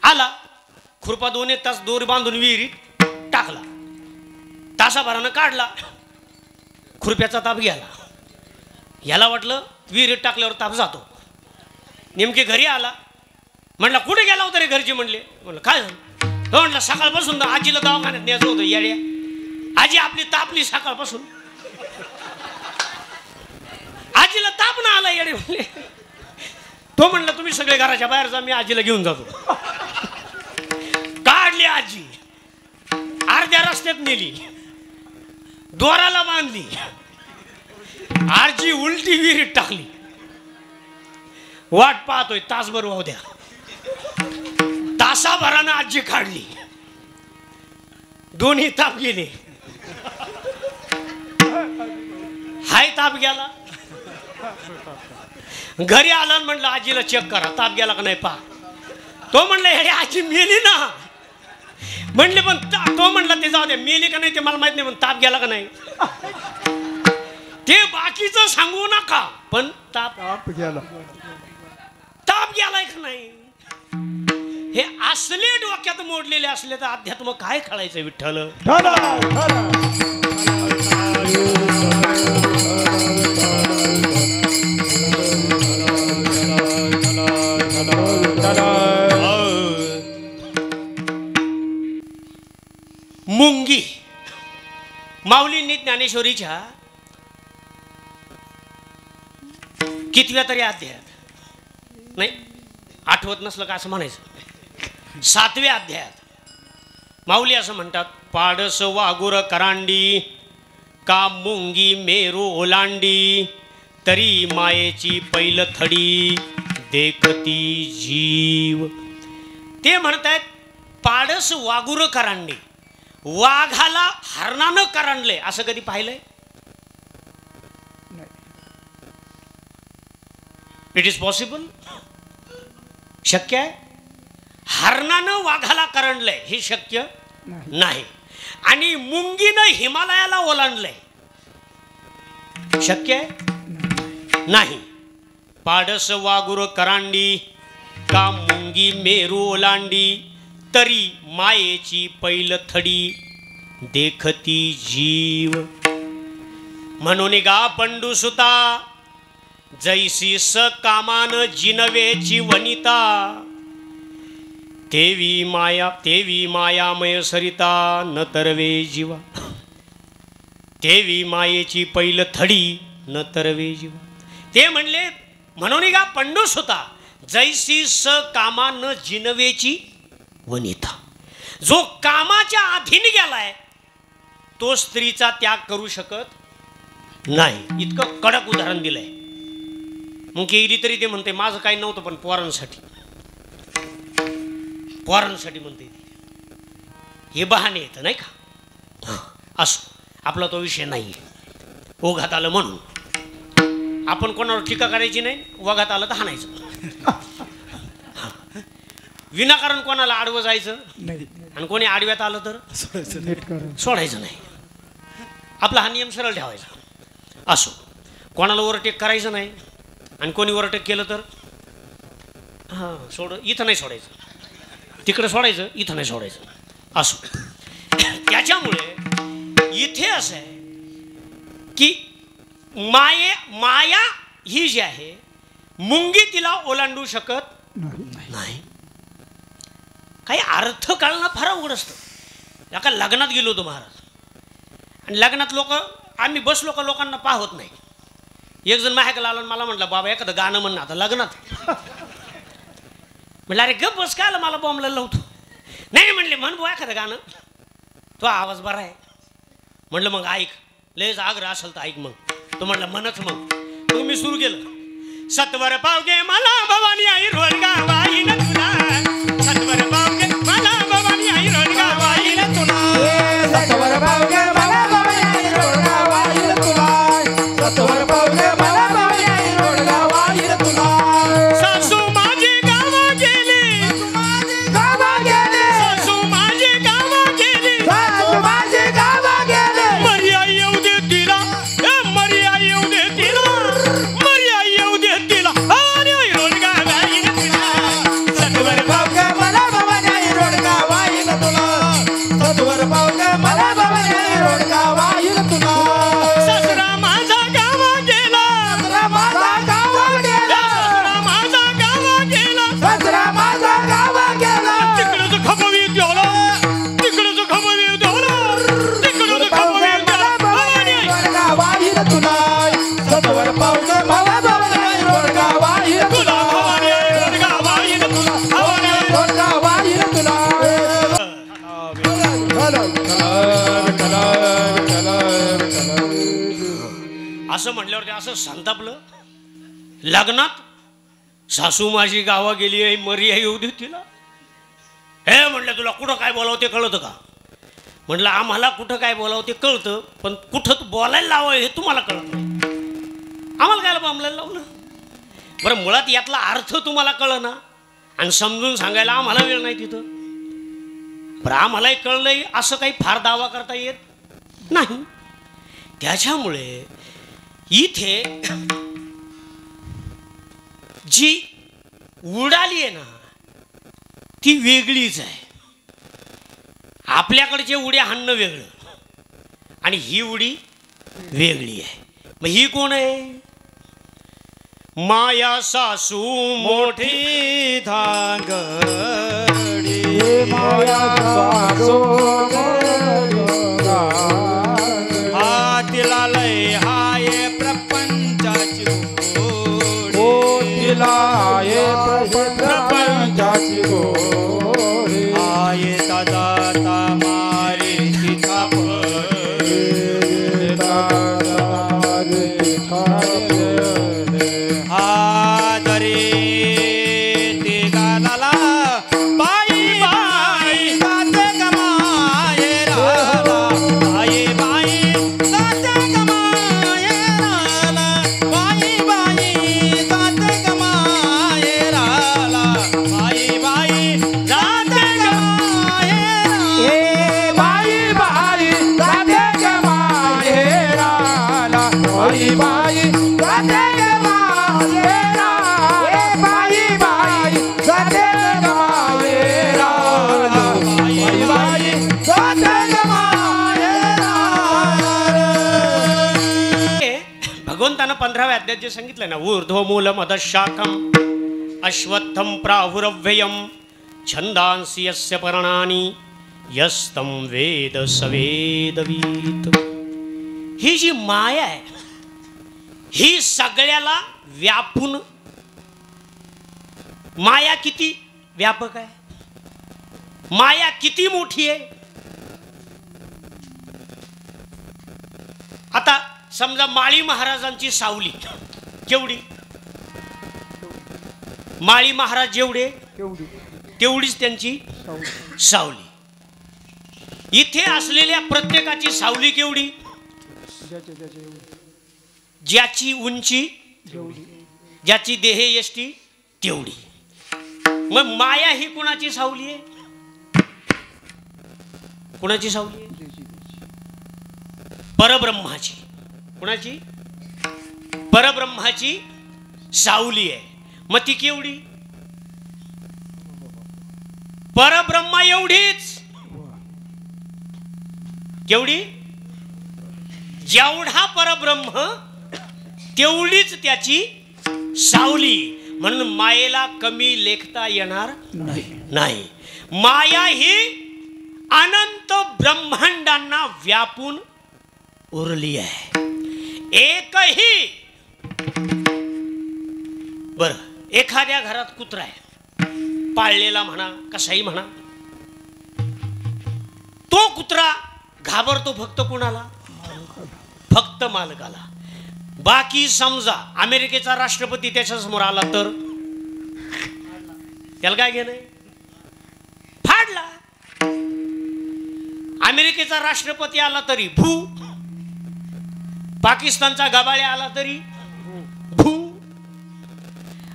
आला खुरपा 2-1 तास दोर बांधून विहिरीत टाकला. तासाभरानं काढला. खुरप्याचा ताप गेला. याला वाटलं विहिरीत टाकल्यावर ताप जातो. नेमके घरी आला. म्हटलं कुठे गेला होता रे घरचे म्हणले. म्हणलं काय झालं. हो म्हटलं सकाळपासून आजीला दवाखान्यात न्यायचं होतं येड्या. आजी आपली तापली सकाळपासून. आजीला ताप ना आला येडे म्हणले. तो म्हणला तुम्ही सगळे घराच्या बाहेर जा मी आजीला घेऊन जातो. काढली आजी. अर्ध्या रस्त्यात नेली. दोराला बांधली. आजी उलटी विहिरीत टाकली. वाट पाहतोय तासभर वाहू द्या. तासाभरानं आजी काढली. दोन्ही ताप गेले. हाय ताप गेला. घरी आला म्हटलं आजीला चेक करा ताप गेला का नाही पहा. तो म्हणलं हे आजी मेली ना म्हणले पण तो म्हणला ते जाऊ दे, मेली का नाही ते मला माहित नाही, पण ताप गेला का नाही ते बाकीचं सांगू नका, पण ताप गेला. गेलाय का नाही हे असले डोक्यात मोडलेले असले तर अध्यात्म काय कळायचं विठ्ठल. मुंगी माऊलींनी ज्ञानेश्वरीच्या कितव्या तरी अध्यायात, नाही आठवत नसलं का असं म्हणायचं, 7व्या अध्यायात माऊली असं म्हणतात, पाडस वागुर करांडी का मुंगी मेरू ओलांडी तरी मायेची पैल थडी देखती जीव. ते म्हणतात पाडस वागुर करांडी, वाघाला हरणानं करंडले असं कधी पाहिलंय? इट इज पॉसिबल, शक्य आहे? हरणानं वाघाला करंडलंय हे शक्य नाही. आणि मुंगीनं हिमालयाला ओलांडलंय, शक्य आहे? नाही. पाडस वागुर करांडी का मुंगी मेरू ओलांडी तरी मायेची पैल थडी देखती जीव. म्हणून गा पंडुसुता जैसी स कामान जिनवेची वनिता तेवी मायामय सरिता न तरवे जीवा. तेवी मायेची पैल थडी न तरवे जीवा. ते म्हणले म्हणून गा पंडुसुता जैसी स कामान जिनवेची वनिता. जो कामाच्या अधीन गेलाय तो स्त्रीचा त्याग करू शकत नाही. इतकं कडक उदाहरण दिलंय. मग केली तरी ते म्हणते माझं काही नव्हतं, पण पोरांसाठी म्हणते हे बहाणे येतं नाही का. असो, आपला तो विषय नाही. ओघात आलं म्हणून आपण कोणावर टीका करायची नाही, ओघात आलं तर हाणायचं. विनाकारण कोणाला आडवं जायचं आणि कोणी आडव्यात आलं तर सोडायचं नाही. आपला हा नियम सरळ ठेवायचा. असो, कोणाला ओव्हरटेक करायचं नाही आणि कोणी ओव्हरटेक केलं तर सोड, इथं नाही सोडायचं, तिकडे सोडायचं, इथं नाही सोडायचं. असो, त्याच्यामुळे इथे असं आहे की माया ही जी आहे मुंगी तिला ओलांडू शकत नाही. काही अर्थ कळणं फार अवघड असतं. एका लग्नात गेलो होतो महाराज, आणि लग्नात आम्ही बसलो का लोकांना पाहत नाही. एक जण माझ्याकडे आला आणि मला म्हटलं बाबा एखादं गाणं म्हण आता लग्नात. म्हटलं अरे गप बस काय मला बॉम्बला लावतो. नाही म्हणले म्हण बो एखादं गाणं, तो आवाज बरा आहे. म्हटलं मग ऐक, लयच आग्रह असेल तर ऐक. मग तो म्हटलं म्हणच. मग मी सुरू केलं. सत्वर पावगे मला भवानी आई रोडगा वाईन तुला. सत्वर पावगे मला भवानी आई रोडगा वाईन तुला. सत्वर पावगे मला भवानी आई रोडगा वाईन तुला. सत्वर पावगे मला भवानी आई रोडगा वाईन तुला. सासू माझी गावा गेली, गावा गेले. सासू माझी गावा गेली. सासू माझी गावा गेले. मर्या येऊ दे तिला, मर्या येऊ दे तिला, मर्या येऊ दे तिला. आणि आई रोडगा वाईन तुला. सत्वर पावगे मला भवानी आई रोडगा वाईन तुला. सत्वर पावगे मला भवानी आई रोडगा वाईन तुला. सासरा माझा गावा गेला, सत्रा माझा गावा गेला. सासरा माझा गावा गेला. सत्रा माझा गावा गेला. तिकडचं खपवी द्याला, तिकडचं खपवी द्याला, तिकडचं खपवी द्याला. भवानी आई रोडगा वाईन तुला. सत्वर पावगे मला भवानी आई रोडगा वाईन तुला तुला. भवानी आई रोडगा वाईन तुला. भवानी आई रोडगा वाईन तुला. असं म्हटल्यावर ते असं संतापलं. लग्नात सासू माझी गावा गेली आहे, मर्या येऊ दे तिला. हे म्हटलं तुला कुठं काय बोलावं ते कळतं का? म्हटलं आम्हाला कुठं काय बोलावं ते कळतं, पण कुठं बोलायला लावावं हे तुम्हाला कळत नाही. आम्हाला काय बोंबलायला लावलं? बरं, मुळात यातला अर्थ तुम्हाला कळना आणि समजून सांगायला आम्हाला वेळ नाही तिथं. बरं आम्हालाही कळलंय असं काही फार दावा करता येत नाही. त्याच्यामुळे इथे जी उडाली आहे ना ती वेगळीच आहे. आपल्याकडचे उड्या हाणणं वेगळं आणि ही उडी वेगळी आहे. मग ही कोण आहे? माया सासू मोठी धांगडी माया सासू तिला लय हाय प्रपंचाची ओ तिला ये प्रपंचाची गोडी आये दादा मारे तिचा आदरे ते गालाला बाई बाई जाते गमाये राला बाई बाई जाते गमाये राला बाई बाई जाते गमाये राला बाई बाई जाते गमाये बाई बाई जाते गमाहेराला बाई बाई जाते गमाहेराला बाई बाई जाते गमाहेराला बाई बाई जाते गमाहेराला. भगवंतानं 15व्या अध्यायात जे सांगितलं ना ऊर्ध्वमूलम अधशाखम अश्वत्थम प्राहुरव्ययम छंदांसी यस्य पर्णानि यस्तं वेद सवेदवीत. ही जी माया आहे ही सगळ्याला व्यापून माया किती व्यापक आहे, माया किती मोठी आहे. आता समजा माळी महाराजांची सावली केवढी, माळी महाराज जेवढे तेवढीच त्यांची सावली. इथे असलेल्या प्रत्येकाची सावली केवढी, ज्याची उंची ज्याची देह यष्टी तेवढी. मग माया ही कुणाची सावली आहे, कुणाची सावली आहे? परब्रह्माची. कुणाची? परब्रह्माची सावली आहे. मग ती केवढी? परब्रह्मा एवढीच. केवढी? जेवढा परब्रह्म तेवढीच त्याची सावली. म्हणून मायेला कमी लेखता येणार नाही. माया ही अनंत ब्रह्मांडांना व्यापून उरली आहे. एकही बर एखाद्या घरात कुत्रा आहे, पाळलेला म्हणा कसाही म्हणा, तो कुत्रा घाबरतो फक्त कोणाला? फक्त मालकाला. बाकी समजा अमेरिकेचा राष्ट्रपती त्याच्या समोर आला तर त्याला काय घेणं? फाडला. अमेरिकेचा राष्ट्रपती आला तरी भू, पाकिस्तानचा गबाळे आला तरी भू,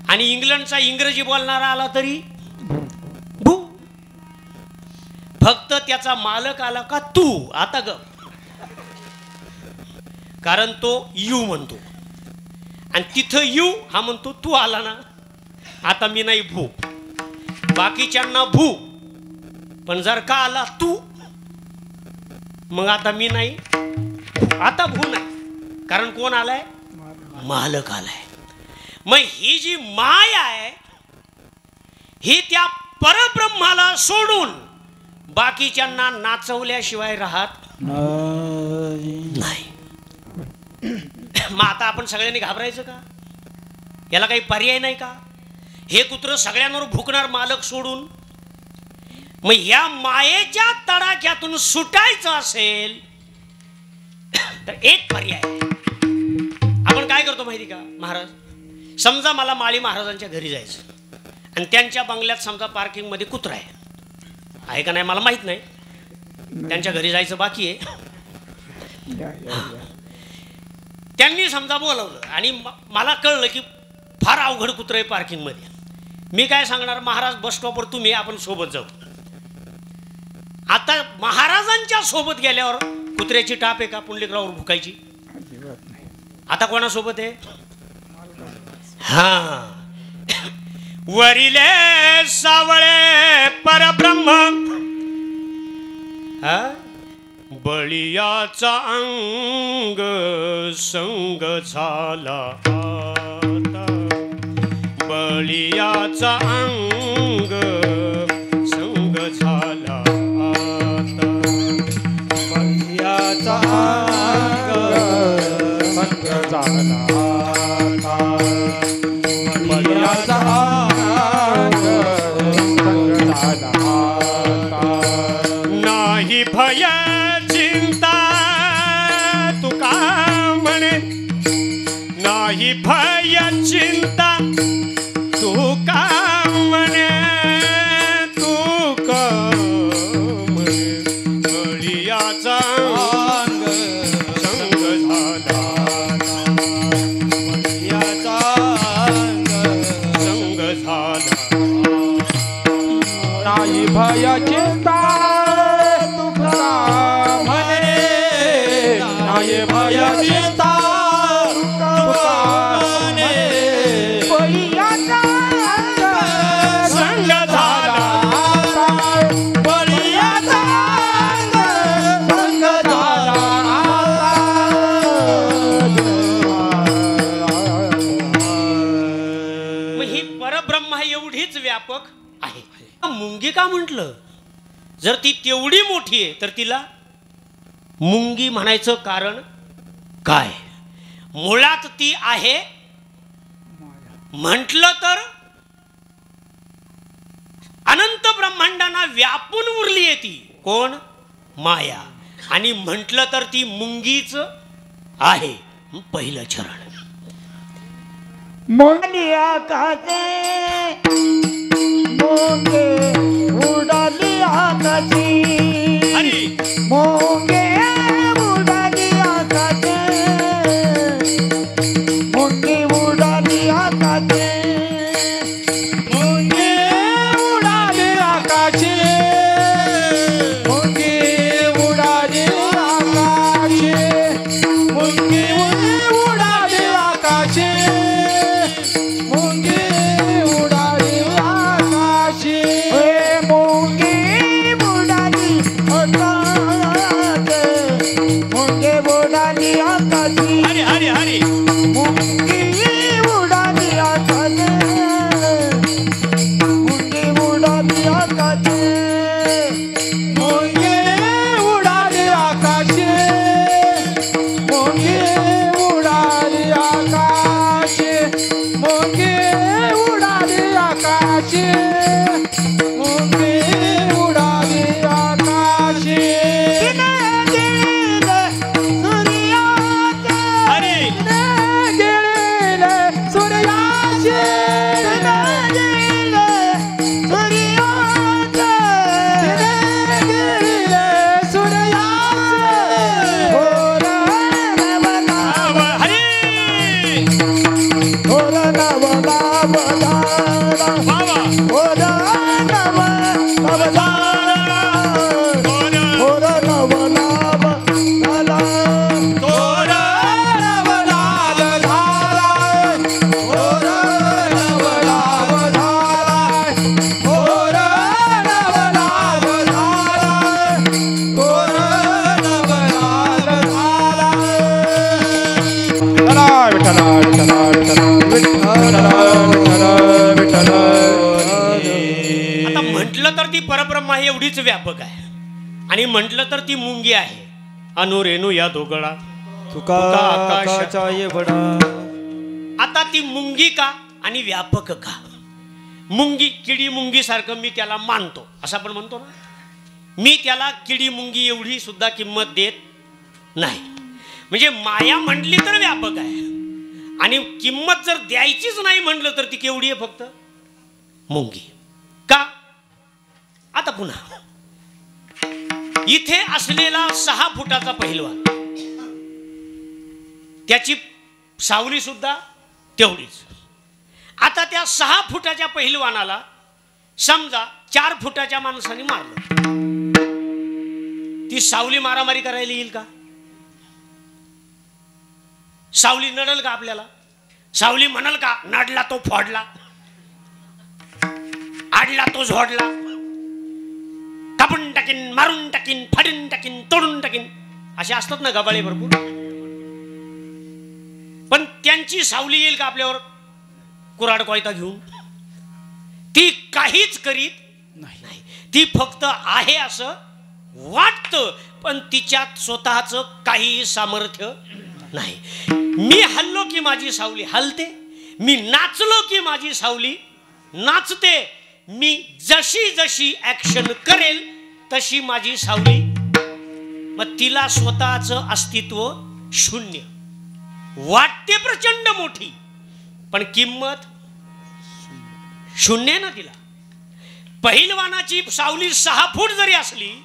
आणि इंग्लंडचा इंग्रजी बोलणारा आला तरी भू. फक्त त्याचा मालक आला का तू आता ग, कारण तो यू म्हणतो आणि तिथं यू हा म्हणतो तू आला ना आता मी नाही भू. बाकीच्यांना भू, पण जर का आला तू मग आता मी नाही, आता भू नाही. कारण कोण आलाय? मालक आलाय. मग ही जी माया आहे ही त्या परब्रह्माला सोडून बाकीच्यांना नाचवल्याशिवाय राहत नाही. मग आता आपण सगळ्यांनी घाबरायचं का? याला काही पर्याय नाही का? हे कुत्र सगळ्यांवर भुकणार मालक सोडून. मग या मायेच्या तडाख्यातून सुटायचं असेल तर एक पर्याय. आपण काय करतो माहिती का महाराज? समजा मला माळी महाराजांच्या घरी जायचं आणि त्यांच्या बंगल्यात समजा पार्किंग मध्ये कुत्रा आहे का नाही मला माहित नाही, त्यांच्या घरी जायचं बाकी आहे. त्यांनी समजा बोलवलं आणि मला कळलं की फार अवघड कुत्र आहे पार्किंग मध्ये. मी काय सांगणार, महाराज बस स्टॉपवर तुम्ही आपण सोबत जाऊ. आता महाराजांच्या सोबत गेल्यावर कुत्र्याची टाप आहे का पुंडलिकरावर भुकायची? आता कोणासोबत आहे? हा वरिले सावळे परब्रह्म हा बळीयाचा अंग संग झाला आता, बळीयाचा अंग संग झाला आता, बळीयाचा अंग संग झाला आता, बळीयाचा अंग संग झाला आता. नाही भय चिंता तुका म्हणे, नाही भय चिंता तुका म्हणे, तुका म्हणे बळीयाचा अंग संग झाला, बळीयाचा अंग संग झाला. नाही भय चिंता तुका म्हणे, नाही भय चिंता तुका म्हणे, बळीयाचा अंग संग झाला, बळीयाचा अंग संग झाला. मग ही परब्रह्मा एवढीच व्यापक आहे. मुंगी का म्हटलं? जर ती तेवढी मोठी आहे तर तिला मुंगी म्हणायचं कारण काय? मुळात ती आहे म्हटलं तर अनंत ब्रह्मांडांना व्यापून उरली आहे ती. कोण? माया. आणि म्हटलं तर ती मुंगीच आहे. पहिलं चरण. मोंगी आकाशे मोंगे उडाली आकाशी, अरे मोंगे उडाली आकाशे, मोंगे उडाली आकाशे, मोंगे उडाली आकाशे, मोंगे उडाली आकाशे, मोंगे उडाली आकाशे, मोंगे उडाली आकाशे, मोंगे उडाली आकाशे, मोंगे उडाली आकाशे, हरी हरी हरी मोंगे उडाली आकाशे, मोंगे उडाली आकाशे, मोंगे उडाली आकाशे, मोंगे उडाली आकाशे, मोंगे उडाली आकाशे, मोंगे उडाली आकाशे. हरी गिळले सूर्याचे, गिळले सूर्याचे, गिळले सूर्याचे, होर नवला हरी होर नवला बला, बाबा होर नवला बला, होर नवला बला, होर नवला झाला, होर नवला झाला, होर नवला झाला, होर नवला झाला. विठ्ठल विठ्ठल विठ्ठल विठ्ठल विठ्ठल. आता म्हटलं तर ती परब्रह्मा ही एवढीच व्यापक आहे. आणि म्हटलं तर ती मुंगी आहे. अनुरेणू या दोघळा तुका आकाशाचा ये बडा. आता ती मुंगी का आणि व्यापक का? मुंगी किडी मुंगी सारखं मी त्याला मानतो, असं आपण म्हणतो ना. मी त्याला किडी मुंगी एवढी सुद्धा किंमत देत नाही. म्हणजे माया म्हटली तर व्यापक आहे आणि किंमत जर द्यायचीच नाही म्हटलं तर ती केवढी आहे? फक्त मुंगी. का? आता पुन्हा इथे असलेला 6 फुटाचा पहिलवान, त्याची सावली सुद्धा तेवढीच. आता त्या 6 फुटाच्या पहिलवानाला समजा 4 फुटाच्या माणसाने मारलं, ती सावली मारामारी करायला येईल का? सावली नडल का आपल्याला? सावली म्हणाल का नडला तो फोडला, आडला तो झोडला, कापून टाकीन, मारून टाकीन, फाडून टाकीन, तोडून टाकीन, असे असतात ना गबाळे भरपूर. पण त्यांची सावली येईल का आपल्यावर कुऱ्हाड कोयता घेऊन? ती काहीच करीत नाही. ती फक्त आहे असं वाटतं, पण तिच्यात स्वतःच काही सामर्थ्य नाही. मी हल्लो की माझी सावली हलते, मी नाचलो की माझी सावली नाचते, मी जशी जशी ऍक्शन करेल तशी माझी सावली. मग तिला स्वतःच अस्तित्व शून्य वाटते, प्रचंड मोठी, पण किंमत शून्य ना तिला. पहिलवानाची सावली 6 फूट जरी असली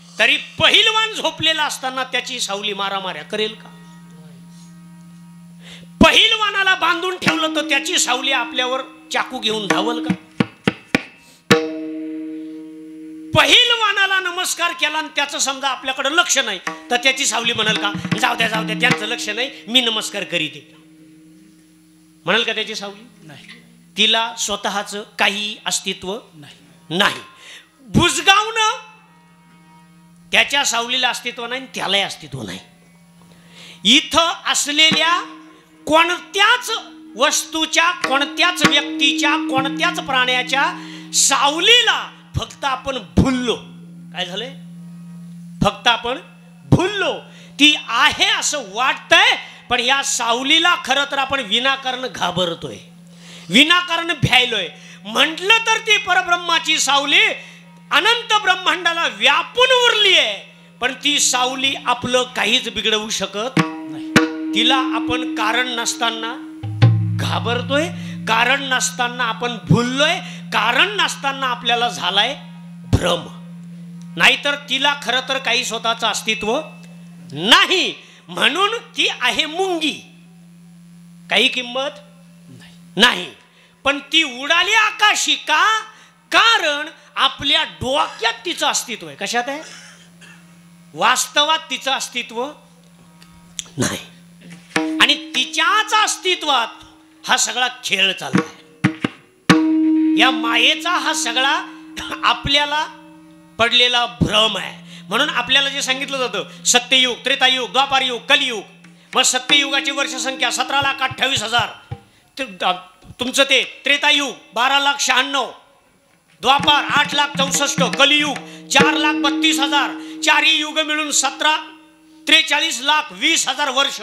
तरी पहिलवान झोपलेला असताना त्याची सावली मारामाऱ्या करेल का? पहिलवानाला बांधून ठेवलं तर त्याची सावली आपल्यावर चाकू घेऊन धावल का? पहिलवानाला नमस्कार केला आणि त्याचं समजा आपल्याकडे लक्ष नाही तर त्याची सावली म्हणाल का जाऊ द्या त्यांचं लक्ष नाही, मी नमस्कार करीते, म्हणाल का त्याची सावली? नाही. तिला स्वतःच काही अस्तित्व नाही. बुजगावणं त्याच्या सावलीला अस्तित्व नाही, त्यालाही अस्तित्व नाही. इथं असलेल्या कोणत्याच वस्तूच्या, कोणत्याच व्यक्तीच्या, कोणत्याच प्राण्याच्या सावलीला फक्त आपण भुललो. काय झालंय? फक्त आपण भुललो. ती आहे असं वाटतंय, पण या सावलीला खरं तर आपण विनाकारण घाबरतोय, विनाकारण भ्यायलोय. म्हटलं तर ती परब्रह्माची सावली अनंत ब्रह्मांडाला व्यापून उरली आहे, पण ती सावली आपलं काहीच बिघडवू शकत नाही. तिला आपण कारण नसताना घाबरतोय, कारण नसताना आपण भुललोय, कारण नसताना आपल्याला झालाय भ्रम. नाहीतर तिला खरं तर काही स्वतःचं अस्तित्व नाही, म्हणून ती आहे मुंगी, काही किंमत नाही. पण ती उडाली आकाशी का? कारण आपल्या डोक्यात तिचं अस्तित्व आहे. कशात आहे? वास्तवात तिचं अस्तित्व नाही. आणि तिच्याच अस्तित्वात हा सगळा खेळ चाललाय. या मायेचा हा सगळा आपल्याला पडलेला भ्रम आहे. म्हणून आपल्याला जे सांगितलं जातं सत्ययुग, त्रेतायुग, द्वापारयुग, कलियुग. मग सत्ययुगाची वर्षसंख्या 17,28,000, तुमचं ते त्रेतायुग 12,96,000, द्वापार 8,64,000, कलियुग 4,32,000. चारही युग मिळून 43,20,000 वर्ष.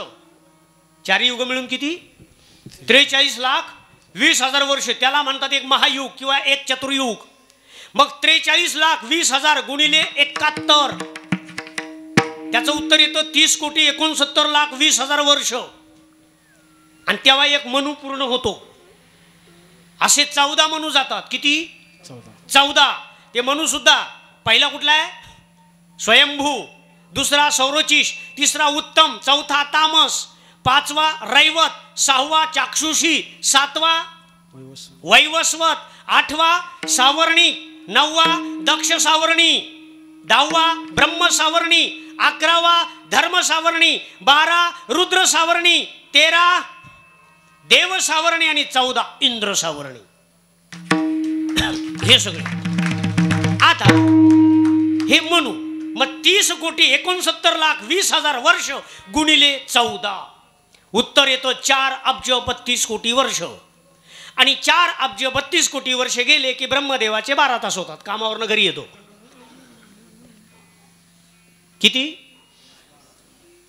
चारही युग मिळून किती? 43,20,000 वर्ष. त्याला म्हणतात एक महायुग किंवा एक चतुर्युग. मग 43,20,000 गुणिले 71, त्याचं उत्तर येतं 30,69,20,000 वर्ष. आणि तेव्हा एक मनू पूर्ण होतो. असे 14 मनू जातात. किती? 14. ते मनू सुद्धा पहिला कुठला आहे? स्वयंभू, दुसरा सौरोचिष, तिसरा उत्तम, चौथा तामस, 5वा रैवत, 6वा चाक्षुषी, 7वा वैवस्वत, 8वा सावर्णी, 9वा दक्ष सावर्णी, 10वा ब्रह्म सावर्णी, 11वा धर्म सावर्णी, 12 रुद्र सावर्णी, 13 देव सावर्णी आणि 14 इंद्र सावर्णी. हे सगळे आता हे म्हणू. मग 30,69,20,000 वर्ष गुणिले 14, उत्तर येतं 4,32,00,000,000 वर्ष. आणि 4,32,00,000,000 वर्ष गेले की ब्रह्मदेवाचे 12 तास होतात. कामावरनं घरी येतो. किती?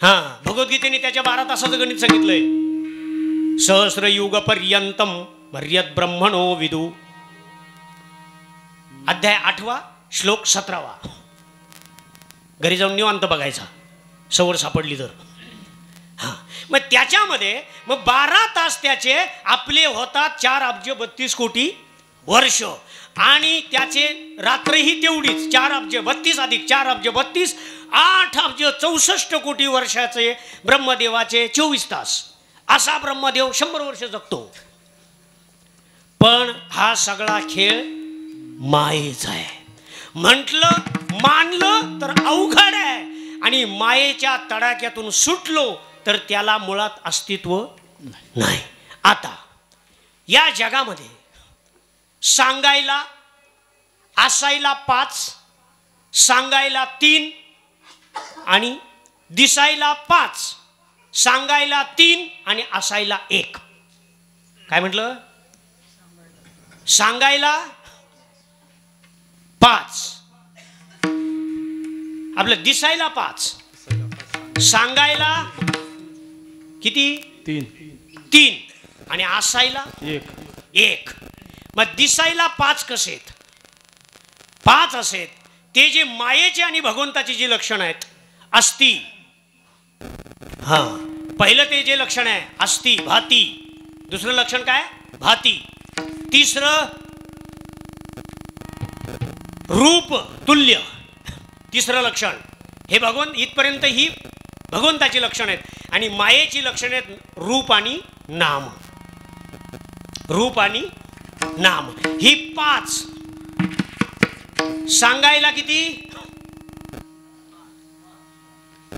हा, भगवद्गीतेने त्याच्या 12 तासाचं गणित सांगितलंय. सहस्रयुग पर्यंतम मर्याद ब्रह्मणो विदु. अध्याय 8वा, श्लोक 17वा. घरी जाऊन निवांत बघायचा, सवर सापडली तर. हा, मग त्याच्यामध्ये मग 12 तास त्याचे आपले होतात 4,32,00,000,000 वर्ष. आणि त्याचे रात्रही तेवढीच 4,32,00,000 अधिक 4,32,00,000 8,64,00,000,000 वर्षाचे ब्रह्मदेवाचे 24 तास. असा ब्रह्मदेव 100 वर्ष जगतो. पण हा सगळा खेळ मायेचा आहे. म्हटलं मानलं तर अवघड आहे. आणि मायेच्या तडाख्यातून सुटलो तर त्याला मुळात अस्तित्व नाही. आता या जगामध्ये सांगायला असायला 5, सांगायला 3 आणि दिसायला 5, सांगायला 3 आणि असायला 1. काय म्हटलं? सांगायला 5, आपलं दिसायला 5, सांगायला किती? 3 आणि असायला 1. मग दिसायला 5 कसे आहेत? 5 असेत ते जे मायेचे आणि भगवंताची जी लक्षण आहेत. अस्ति, हा पहिलं ते जे लक्षण आहे अस्ति भाती. दुसरं लक्षण काय? भाती. तिसरं रूप तुल्य. तिसरं लक्षण हे भगवंत. इथपर्यंत ही भगवंताची लक्षण आहेत. आणि मायेची लक्षण आहेत रूप आणि नाम. रूप आणि नाम ही 5. सांगायला किती?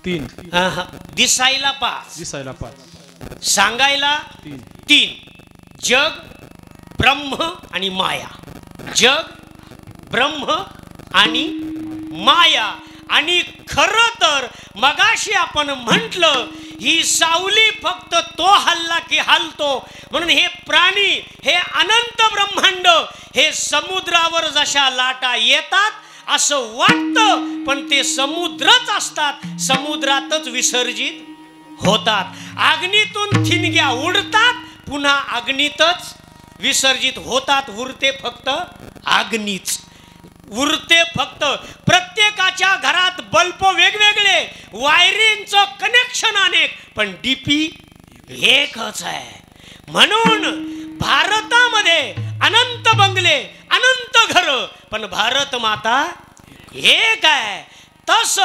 3. दिसायला 5, दिसायला 5. सांगायला 3. जग, ब्रह्म आणि माया. जग, ब्रह्म आणि माया. आणि खरं तर मगाशी आपण म्हटलं ही सावली फक्त तो हल्ला की हलतो. म्हणून हे प्राणी, हे अनंत ब्रह्मांड हे समुद्रावर जशा लाटा येतात असं वाटतं, पण ते समुद्रच असतात. समुद्रातच विसर्जित होतात. अग्नीतून ठिणग्या उडतात, पुन्हा अग्नीतच विसर्जित होतात. उरते फक्त अग्नीच. उरते फक्त. प्रत्येकाच्या घरात बल्ब वेगवेगळे, वायरिंगचं कनेक्शन अनेक, पण डीपी एकच आहे. म्हणून भारतामध्ये अनंत बंगले, अनंत घर, पण भारत माता एक आहे. तस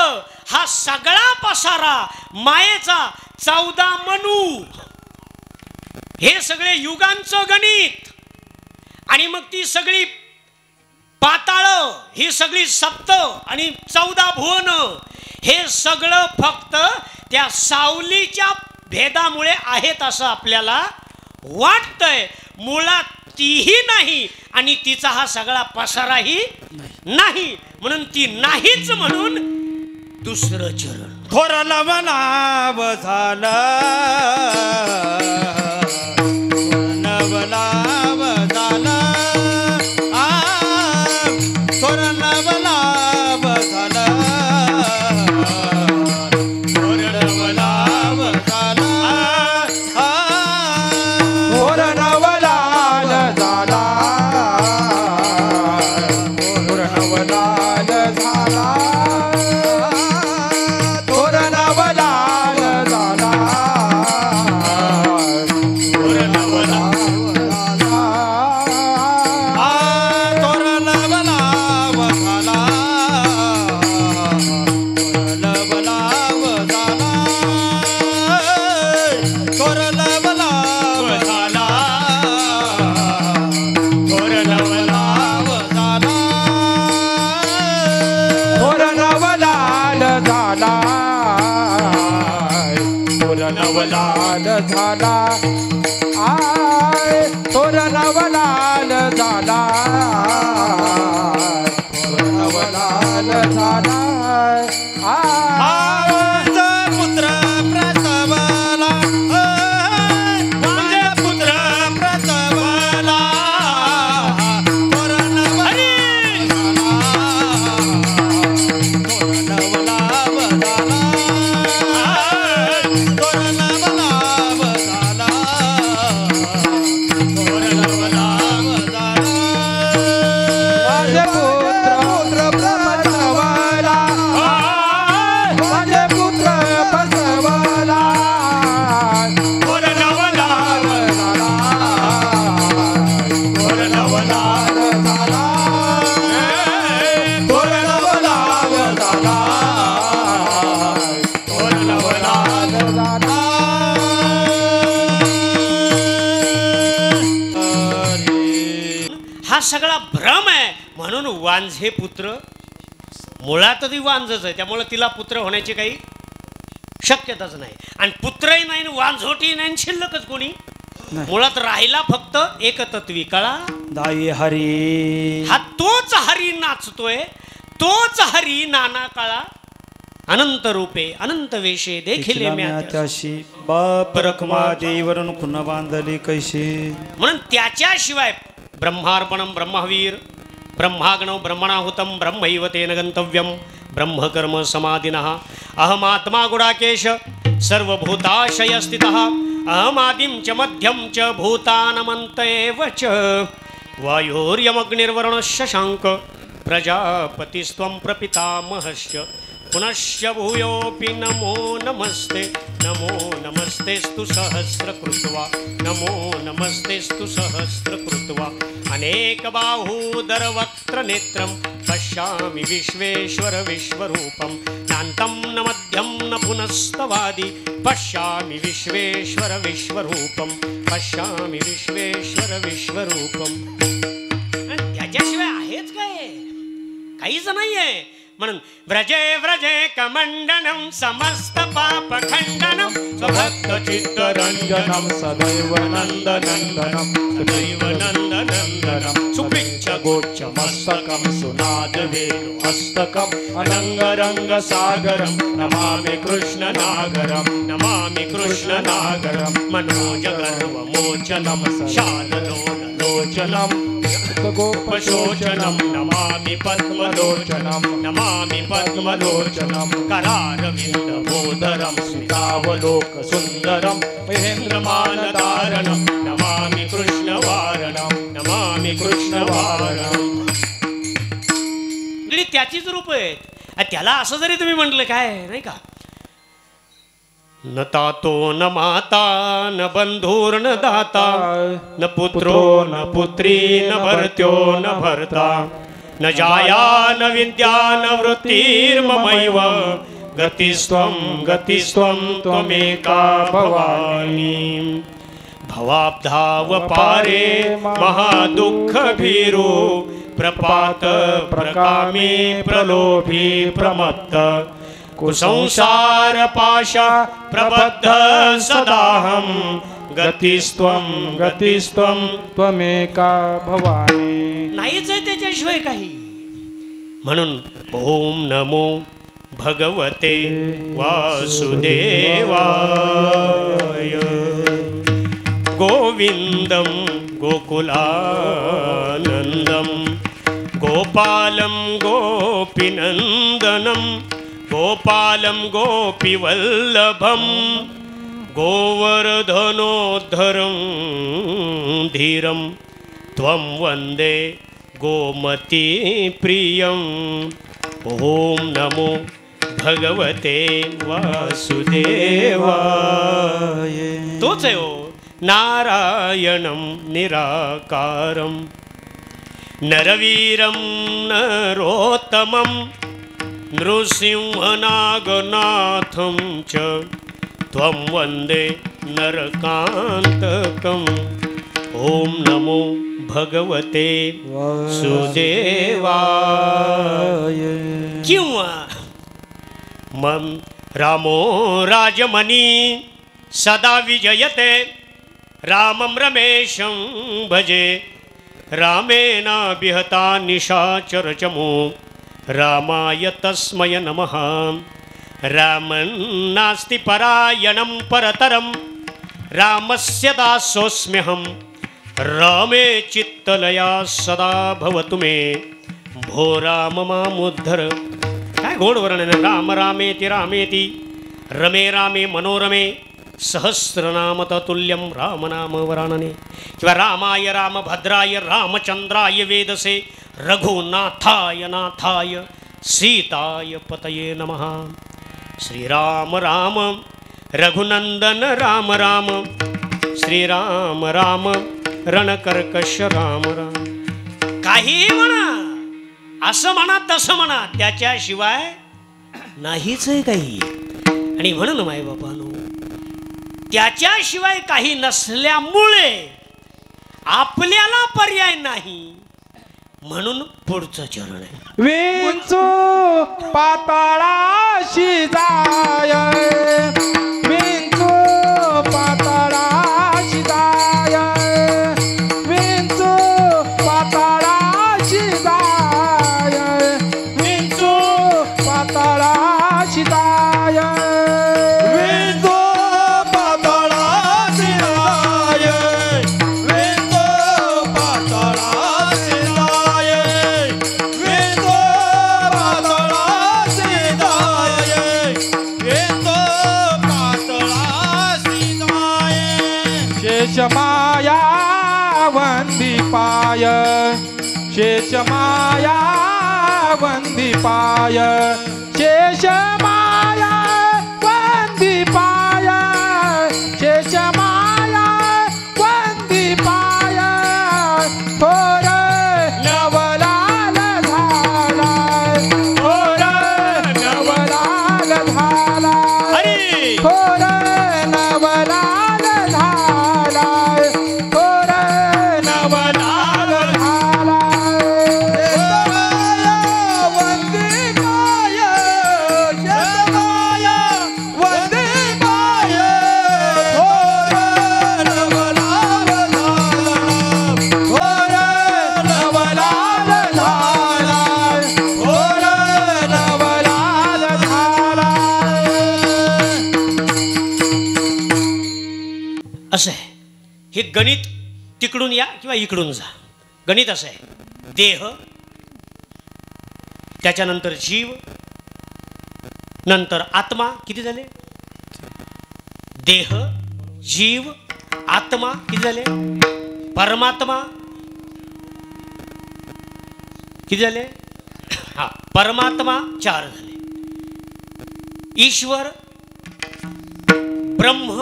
हा सगळा पसारा मायेचा 14 मनू, हे सगळे युगांचं गणित. आणि मग ती सगळी पाताळ, ही सगळी सप्त आणि 14 भुवन, हे सगळं फक्त त्या सावलीच्या भेदामुळे आहेत असं आपल्याला वाटतंय. मुळात तीही नाही आणि तिचा हा सगळा पसाराही नाही. म्हणून ती नाहीच. म्हणून दुसरं चरण थोर नवनाव झालं, नवनाव झालं, थोर नवनाव झालं, थोर नवनाव झालं, थोर नवलाल झाला, थोर नवलाल झाला, थोर नवलाल झाला, थोर नवलाल झाला, थोर नवनाव झाला, थोर नवनाव झाला, थोर नवनाव झाला, थोर नवनाव झाला, थोर नवलाल झाला, थोर नवलाल झाला, आय थोर नवलाल झाला, थोर नवलाल झाला, माझा पुत्र प्रसवला, माझा पुत्र प्रसवला, थोर नवनाव झाला, थोर नवनाव झाला, थोर नवनाव झाला, माझे पुत्र प्रसवला, माझे पुत्र प्रसवला, थोर नवनाव झाला, थोर नवनाव झाला, थोर नवनाव झाला, थोर नवनाव झाला. हा सगळा भ्रम आहे. म्हणून वांझे पुत्र मुळात ती वांझच आहे, त्यामुळे तिला पुत्र होण्याची काही शक्यताच नाही. आणि पुत्रही नाही, वांझोटी नाही, शिल्लकच कोणी. मुळात राहिला फक्त एकतत्वी कळा दाई हरी. हा तोच हरी नाचतोय, तोच हरी नाना काळा अनंत रूपे अनंत वेशे देखील त्याशी बाप रखमा देवरून खुन्ना बांधली कैशी. म्हणून त्याच्याशिवाय ब्रह्मार्पणम ब्रह्मवीर ब्रह्माग्नौ ब्रह्मणाहुतम ब्रह्मैव तेन गंतव्यम ब्रह्मकर्म समाधिनः अहमात्मा गुडाकेश सर्वभूताशय स्थितः अहमादिं च मध्यं च भूतानमन्त एव च वायोर्यमग्निर्वरुणः शशाङ्क प्रजापतिस्त्वं प्रपितामहश्च पुनश्च भूयोऽपि नमो नमस्तेस्तु सहस्रकृत्वा नमो नमस्तेस्तु सहस्रकृत्वा अनेकबाहूदरवक्त्रनेत्रं पश्यामि विश्वेश्वर विश्वरूपं नान्तं न मध्यं न पुनस्तवादि पश्यामि विश्वेश्वर विश्वरूपं पश्यामि विश्वेश्वर विश्वरूपं. त्याच्याशिवाय आहेच काय? काहीच नाहीये. म्हणून व्रजे व्रजे कमंडनं समस्त पाप खंडनं स्वभक्त चित्तरंजनं सदैव नंदनंदनं सदैव नंदनंदनं सुपिच्छ गोच्छ मस्तकं सुनाद वेणु हस्तकं अनंगरंग सागरं नमामि कृष्ण नागरं नमामि कृष्ण नागरं मनोज गर्वमोचनं शाललोचनं गोपशोचनं नमामि पद्मलोचनं नमामि पद्मलोचनं करारविन्दबोधरं स्मितावलोक सुंदरं महेन्द्रमानदारणं नमामि कृष्णवारणं नमामि कृष्णवारणं. त्याचीच रूप आहेत. त्याला असं जरी तुम्ही म्हटलं काय नाही का, न तातो न माता न बंधुर्न दाता न पुत्रो न पुत्री न भर्त्यो न भर्ता न जाया न विद्या न वृत्तिर्ममैव गतिस्त्वं त्वमेका भवानी. भवाब्धावपारे महादुःख भीरो प्रपात प्रकामी प्रलोभी प्रमत्त कुसंसार पाशा प्रबद्ध सदाहं गतिस्त्वं त्वमेका भवानी. नाहीच आहे त्याच्याशिवाय काही. म्हणून ओम नमो भगवते वासुदेवाय. गोविंदं गोकुलानंदं गोपालं गोपीनंदनं गोपालं गोपीवल्लभं गोवर्धनोद्धरं धीरं त्वं वन्दे गोमती प्रियं. ओम नमो भगवते वासुदेवाय. तोच आहे हो नारायणं निराकारं नरवीरं नरोत्तमं नृसिंहनागनाथं च त्वं वन्दे नरकान्तकम्. ओम नमो भगवते वासुदेवाय. किंवा मम रामो राजमणी सदा विजयते रामं रमेशं भजे रामेणाभिहता निशाचरचमो रामाय तस्मै नमः. रामं नास्ति परायणं परतरं रामस्य दासोऽस्म्यहं रामे चित्तलया सदा भवतु मे भो राम मामुद्धर. काय गोड वर्णन. राम रामेति रामेति रमे रामे मनोरमे सहस्रनाम ततुल्यं रामनाम वरानने. किंवा रामाय रामभद्राय रामचंद्राय वेदसे रघुनाथाय नाथाय सीताय पतये नमः. श्रीराम राम रघुनंदन राम राम श्रीराम राम रणकर्कश राम राम. काही म्हणा, असं म्हणा तसं म्हणा, त्याच्याशिवाय नाहीच आहे काही. आणि म्हणून माय बापानो, त्याच्याशिवाय काही नसल्यामुळे आपल्याला पर्याय नाही. म्हणून पुढचं चरण आहे. विंचू पाताळाशी जाय, विंचू पाताळाशी जाय, विंचू पाताळाशी जाय, विंचू पाताळाशी जाय, विंचू पाताळाशी जाय, विंचू पाताळाशी जाय, विंचू पाताळाशी जाय, विंचू पाताळाशी जाय. शेषमाया वंदी पाय, शेषमाया वंदी पाय, शेषमाया वंदी पाय, शेषमाया वंदी पाय, थोर नवलाल झालाय, थोर नवलाल झालाय, थोर नवलाल झालाय, थोर नवलाल झालाय. शेषमाया वंदी पाय, शेषमाया वंदी पाय, थोर नवलाल झालाय, थोर नवलाल झालाय, थोर नवलाल झालाय. असं आहे हे गणित. तिकडून या किंवा इकडून जा. गणित असं आहे, देह, त्याच्यानंतर जीव, नंतर आत्मा. किती झाले? देह, जीव, आत्मा. किती झाले? परमात्मा. किती झाले? हा, परमात्मा 4 झाले. ईश्वर, ब्रह्म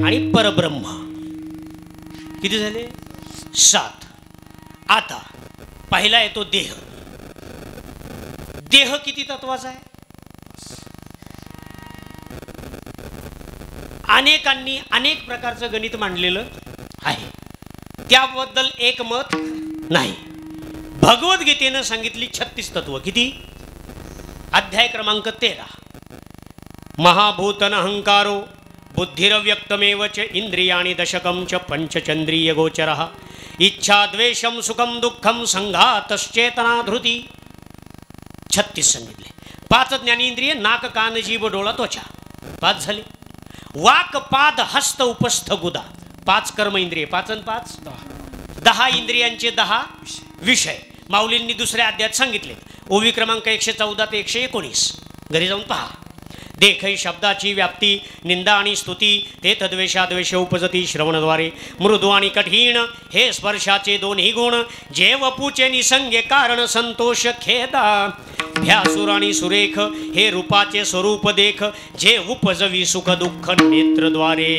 आणि परब्रह्म. किती झाले? 7. आता पहिला येतो देह. देह किती तत्वाचा आहे? अनेकांनी अनेक प्रकारचं गणित मांडलेलं आहे, त्याबद्दल एक मत नाही. भगवद्गीतेनं सांगितली 36 तत्व. किती? अध्याय क्रमांक 13. महाभूतन अहंकारो बुद्धिरव्यक्तमेव च इंद्रियाणि दशकं च पंचचंद्रिय गोचरः इच्छा द्वेषम सुखम दुःखम संघातश्चेतना धृती. 36 सांगितले. 5 ज्ञानेंद्रिय, नाक कान जीभ डोळा त्वचा. 5 झाले. वाक पाद हस्त उपस्थ गुदा. 5 कर्म इंद्रिय. 5 आणि 5 10 इंद्रियांचे 10 विषय माऊलींनी दुसऱ्या अध्यायात सांगितले. ओवी क्रमांक 114 ते 119 घरी जाऊन पहा. देखै शब्दाची व्याप्ती, निंदा आणि स्तुती, ते तद्वेषाद्वेष उपजती श्रवणद्वारे. मृदू आणि कठीण हे स्पर्शाचे दोन्ही गुण, जे वपूचे निसंगे कारण संतोष खेदा. भ्यासुर आणि सुरेख हे रूपाचे स्वरूप देख, जे उपजवी सुख दुःख नेत्रद्वारे.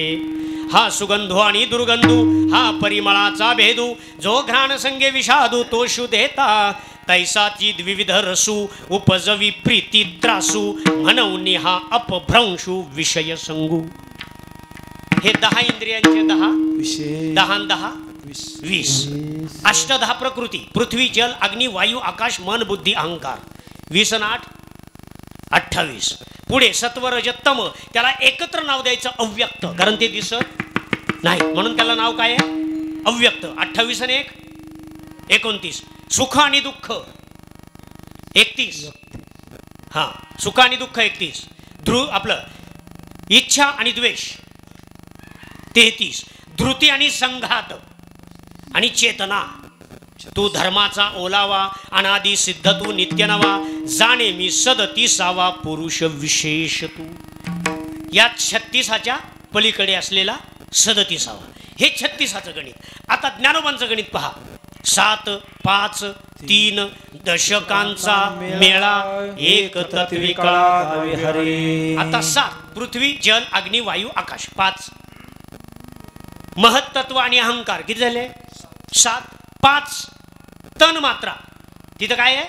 हा सुगंधो आणि दुर्गंधू, हा परिमळाचा भेदू, जो घ्राण संगे विषादू तो शुदेता. तैसाची द्विविध रसू, उपजवी प्रीती त्रासू, म्हणून हा अपभ्रंशू विषय संगू. हे 10 इंद्रियांचे 10 10 आणि 10 20. अष्टधा प्रकृती, पृथ्वी जल अग्नी वायू आकाश मन बुद्धी अहंकार. 20 आणि 8 28. पुढे सत्व रज तम, त्याला एकत्र नाव द्यायचं अव्यक्त, कारण ते दिसत नाही म्हणून त्याला नाव काय आहे? अव्यक्त. 28 आणि 1 29. सुख आणि दुःख 31. हा, सुख आणि दुःख 31. आपलं इच्छा आणि द्वेष 33. धृती आणि संघात आणि चेतना. तू धर्माचा ओलावा, अनादि सिद्ध तू नित्य नवा, जाणे मी 37वा पुरुष विशेष तू. या 36च्या पलीकडे असलेला 37वा. हे 36चं गणित. आता ज्ञानोबांचं गणित पहा. 7 5 3 दशकांचा मेळा, एक तत्विका हरे. आता 7 पृथ्वी जल अग्नी वायू आकाश. 5 महत्त्व आणि अहंकार. किती झाले? 7. 5 तन मात्रा. तिथं काय आहे?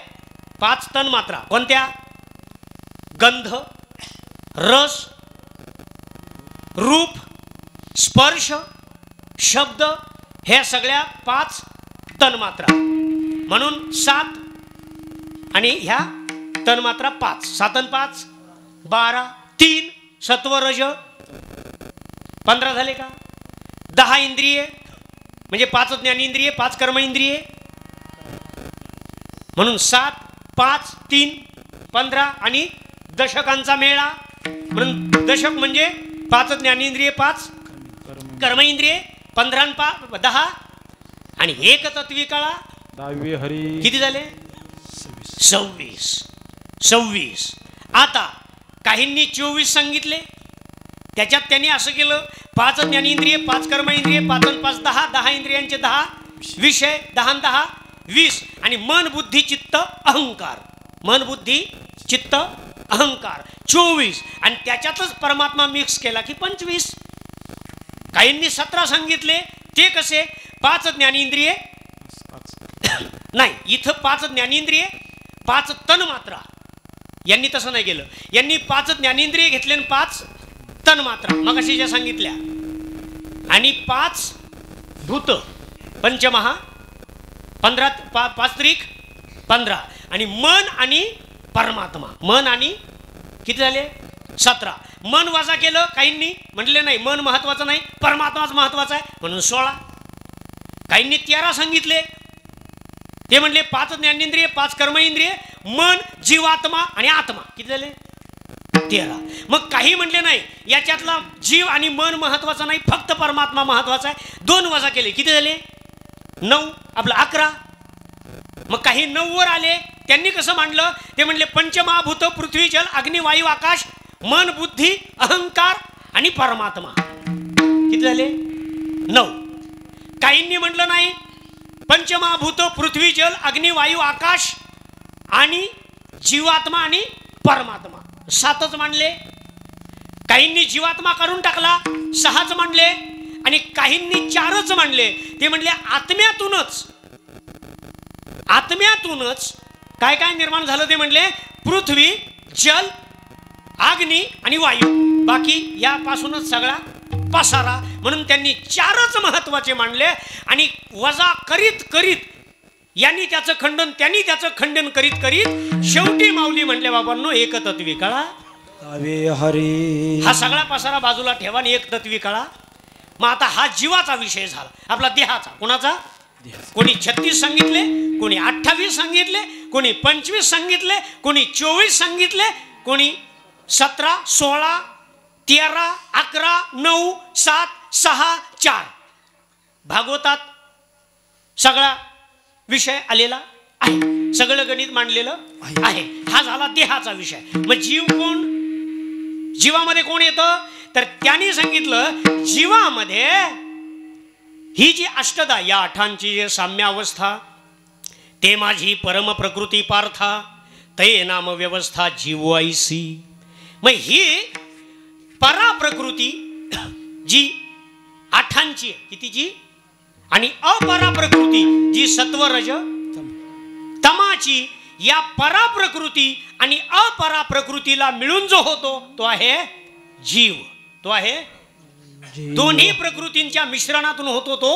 5 तन मात्रा. कोणत्या? गंध, रस, रूप, स्पर्श, शब्द, हे सगळ्या 5 तन्मात्रा. म्हणून 7 आणि ह्या तन मात्रा 5, 7 आणि 5 12, 3 सत्व रज 15 झाले का? 10 इंद्रिये म्हणजे 5 ज्ञानेंद्रिये 5 कर्म इंद्रिये, म्हणून 7 5 3 15 आणि दशकांचा मेळा, म्हणून दशक म्हणजे 5 ज्ञानेंद्रिये 5 कर्म इंद्रिये 15 आणि 5 10 आणि एक तत्वी कळा 10 हरी किती झाले? 26. आता काहींनी 24 सांगितले, त्याच्यात त्यांनी असं केलं 5 ज्ञानेंद्रिये 5 कर्म इंद्रिये 5 आणि 5 10, 10 इंद्रियांचे 10 विषय 10 आणि 10 20 आणि मन बुद्धी चित्त अहंकार, मन बुद्धी चित्त अहंकार 24 आणि त्याच्यातच परमात्मा मिक्स केला की 25. काहींनी 17 सांगितले, ते कसे? 5 ज्ञानेंद्रिये नाही, इथं 5 ज्ञानेंद्रिये 5 तन मात्रा, यांनी तसं नाही केलं, यांनी 5 ज्ञानेंद्रिये घेतले आणि 5 तन मात्रा मग अशी ज्या सांगितल्या, आणि 5 भूत पंचमहा 15 5 त्रिक 15 आणि मन आणि परमात्मा, मन आणि किती झाले? 17. मन वजा केलं काहींनी, म्हटले नाही मन महत्वाचं नाही, परमात्माच महत्वाचा आहे म्हणून 16. काहींनी 13 सांगितले, ते म्हणले 5 ज्ञानेंद्रिय 5 कर्म इंद्रिय मन जीवात्मा आणि आत्मा किती झाले? 13. मग काही म्हणले नाही याच्यातला जीव आणि मन महत्वाचा नाही, फक्त परमात्मा महत्वाचा आहे, 2 वजा केले किती झाले? 9, आपलं 11. मग काही 9 वर आले, त्यांनी कसं मांडलं? ते म्हणले पंचमहाभूत पृथ्वी जल अग्नी वायू आकाश मन बुद्धी अहंकार आणि परमात्मा किती झाले? 9. काहींनी म्हटलं नाही पंचमहाभूत पृथ्वी जल अग्नी वायू आकाश आणि जीवात्मा आणि परमात्मा 7च मांडले. काहींनी जीवात्मा काढून टाकला 6च मांडले आणि काहींनी 4च मांडले. ते म्हणले आत्म्यातूनच काय काय निर्माण झालं ते म्हणले पृथ्वी जल अग्नी आणि वायू, बाकी यापासूनच सगळा पसारा, म्हणून त्यांनी 4च महत्वाचे मांडले आणि वजा करीत करीत यांनी त्याचं खंडन त्यांनी त्याचं खंडन करीत करीत शेवटी माऊली म्हणले बाबांनो एक तत्वी कळा. हरी हा सगळा पसारा बाजूला ठेवा आणि एक तत्वी कळा. मग आता हा जीवाचा विषय झाला आपला देहाचा. कोणाचा? कोणी 36 सांगितले, कोणी 28 सांगितले, कोणी 25 सांगितले, कोणी 24 सांगितले, कोणी 17 16 13 11 9 7 6 4. भागवतात सगळा विषय आलेला आहे, सगळं गणित मांडलेलं आहे. हा झाला देहाचा विषय. मग जीव कोण? जीवामध्ये कोण येतं? तर त्यांनी सांगितलं जीवामध्ये ही जी अष्टदा या आठांची जे साम्य अवस्था ते माझी परम प्रकृती पार्था ते नाम व्यवस्था जीवाईसी. मग ही पराप्रकृती जी आठांची आहे कितीची आणि अपराप्रकृती जी सत्वरज तमाची, या पराप्रकृती आणि अपराप्रकृतीला मिळून जो होतो तो आहे जीव. तो आहे दोन्ही प्रकृतींच्या मिश्रणातून होतो तो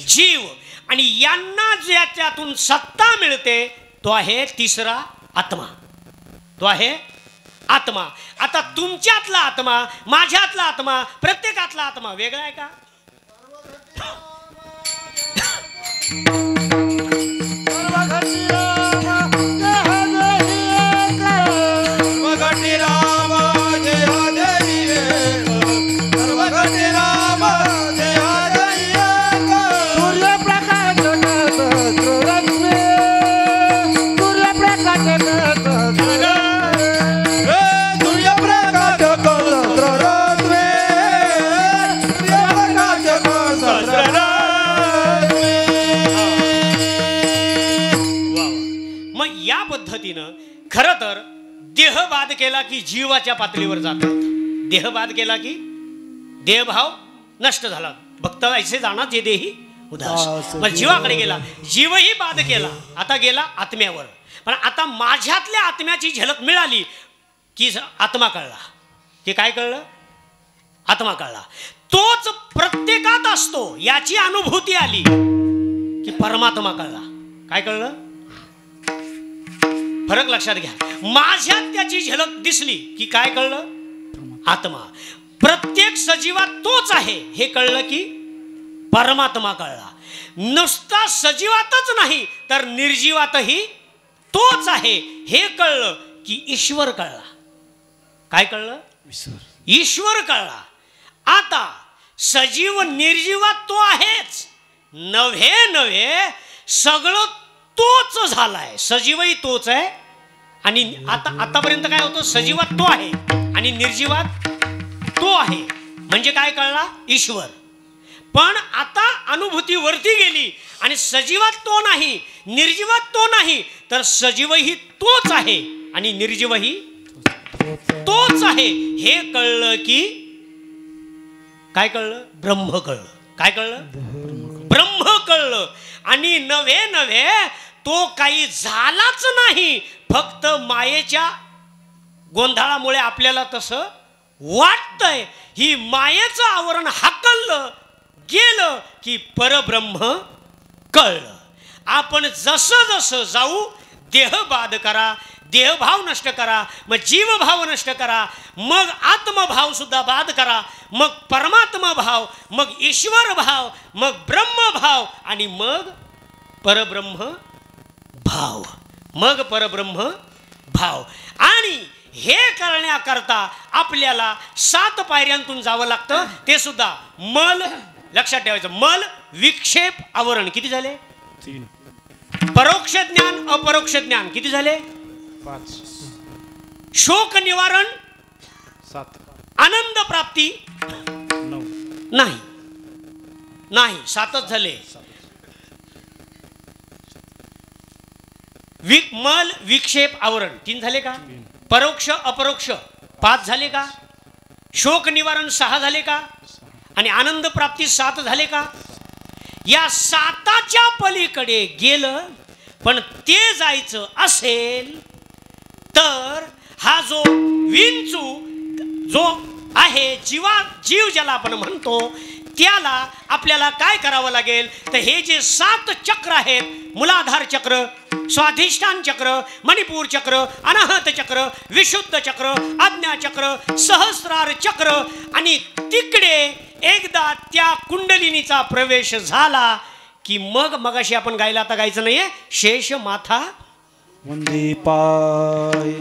जीव. आणि यांना ज्याच्यातून सत्ता मिळते तो आहे तिसरा आत्मा. तो आहे आत्मा. आता तुमच्यातला आत्मा, माझ्यातला आत्मा, प्रत्येकातला आत्मा वेगळा आहे का? खरं तर देहबाद केला की जीवाच्या पातळीवर जातात. देहबाद केला की देहभाव नष्ट झाला. भक्त ऐसे जाणार जे देही उदास. मग जीवाकडे गेला, जीवही बाद केला, आता गेला आत्म्यावर. पण आता माझ्यातल्या आत्म्याची झलक मिळाली की आत्मा कळला. की काय कळलं? आत्मा कळला. तोच प्रत्येकात असतो याची अनुभूती आली की परमात्मा कळला. काय कळलं? फरक लक्षात घ्या. माझ्यात त्याची झलक दिसली की काय कळलं? आत्मा. प्रत्येक सजीवात तोच आहे हे कळलं की परमात्मा कळला. नुसता सजीवातच नाही तर निर्जीवातही तोच आहे हे कळलं की ईश्वर कळला. काय कळलं? ईश्वर कळला. आता सजीव निर्जीवात तो आहेच नव्हे नव्हे सगळं तोच झालाय. सजीवही तोच आहे आणि आतापर्यंत काय होतं? सजीवात तो आहे आणि निर्जीवात तो आहे. म्हणजे काय कळला? ईश्वर. पण आता अनुभूती वरती गेली आणि सजीवात तो नाही निर्जीवात तो नाही तर सजीवही तोच आहे आणि निर्जीवही तोच आहे हे कळलं की काय कळलं? ब्रह्म कळलं. काय कळलं? ब्रह्म कळलं. आणि नव्हे नव्हे तो काही झालाच नाही, फक्त मायेच्या गोंधळामुळे आपल्याला तसं वाटतंय. ही मायेचं आवरण हाकललं गेलं की परब्रह्म कळलं. आपण जसं जसं जाऊ देह बाद करा, देहभाव नष्ट करा, मग जीवभाव नष्ट करा, मग आत्मभाव सुद्धा बाद करा, मग परमात्मा भाव, मग ईश्वर भाव, मग ब्रह्म भाव आणि मग परब्रह्म भाव, मग परब्रह्म भाव. आणि हे करण्याकरता आपल्याला 7 पायऱ्यांतून जावं लागतं. ते सुद्धा मल लक्षात ठेवायचं. मल विक्षेप आवरण किती झाले? 3. परोक्ष ज्ञान अपरोक्ष ज्ञान किती झाले? 5. शोक निवारण 7. आनंद प्राप्ती 9. नाही नाही 7च झाले. मल विक्षेप आवरण 3 झाले का? परोक्ष अपरोक्ष 5 झाले का? शोक निवारण 6 झाले का? आणि आनंद प्राप्ती 7 झाले का? या 7च्या पलीकडे गेलं पण ते जायचं असेल तर हा जो विंचू जो आहे जीव ज्याला आपण म्हणतो त्याला आपल्याला काय करावं लागेल तर हे जे 7 चक्र आहेत, मूलाधार चक्र, स्वाधिष्ठान चक्र, मणिपूर चक्र, अनाहत चक्र, विशुद्ध चक्र, आज्ञा चक्र, सहस्रार चक्र, आणि तिकडे एकदा त्या कुंडलिनीचा प्रवेश झाला की मग मगाशी आपण गायला, आता गायचं नाहीये, शेष माथा वंदे पाय.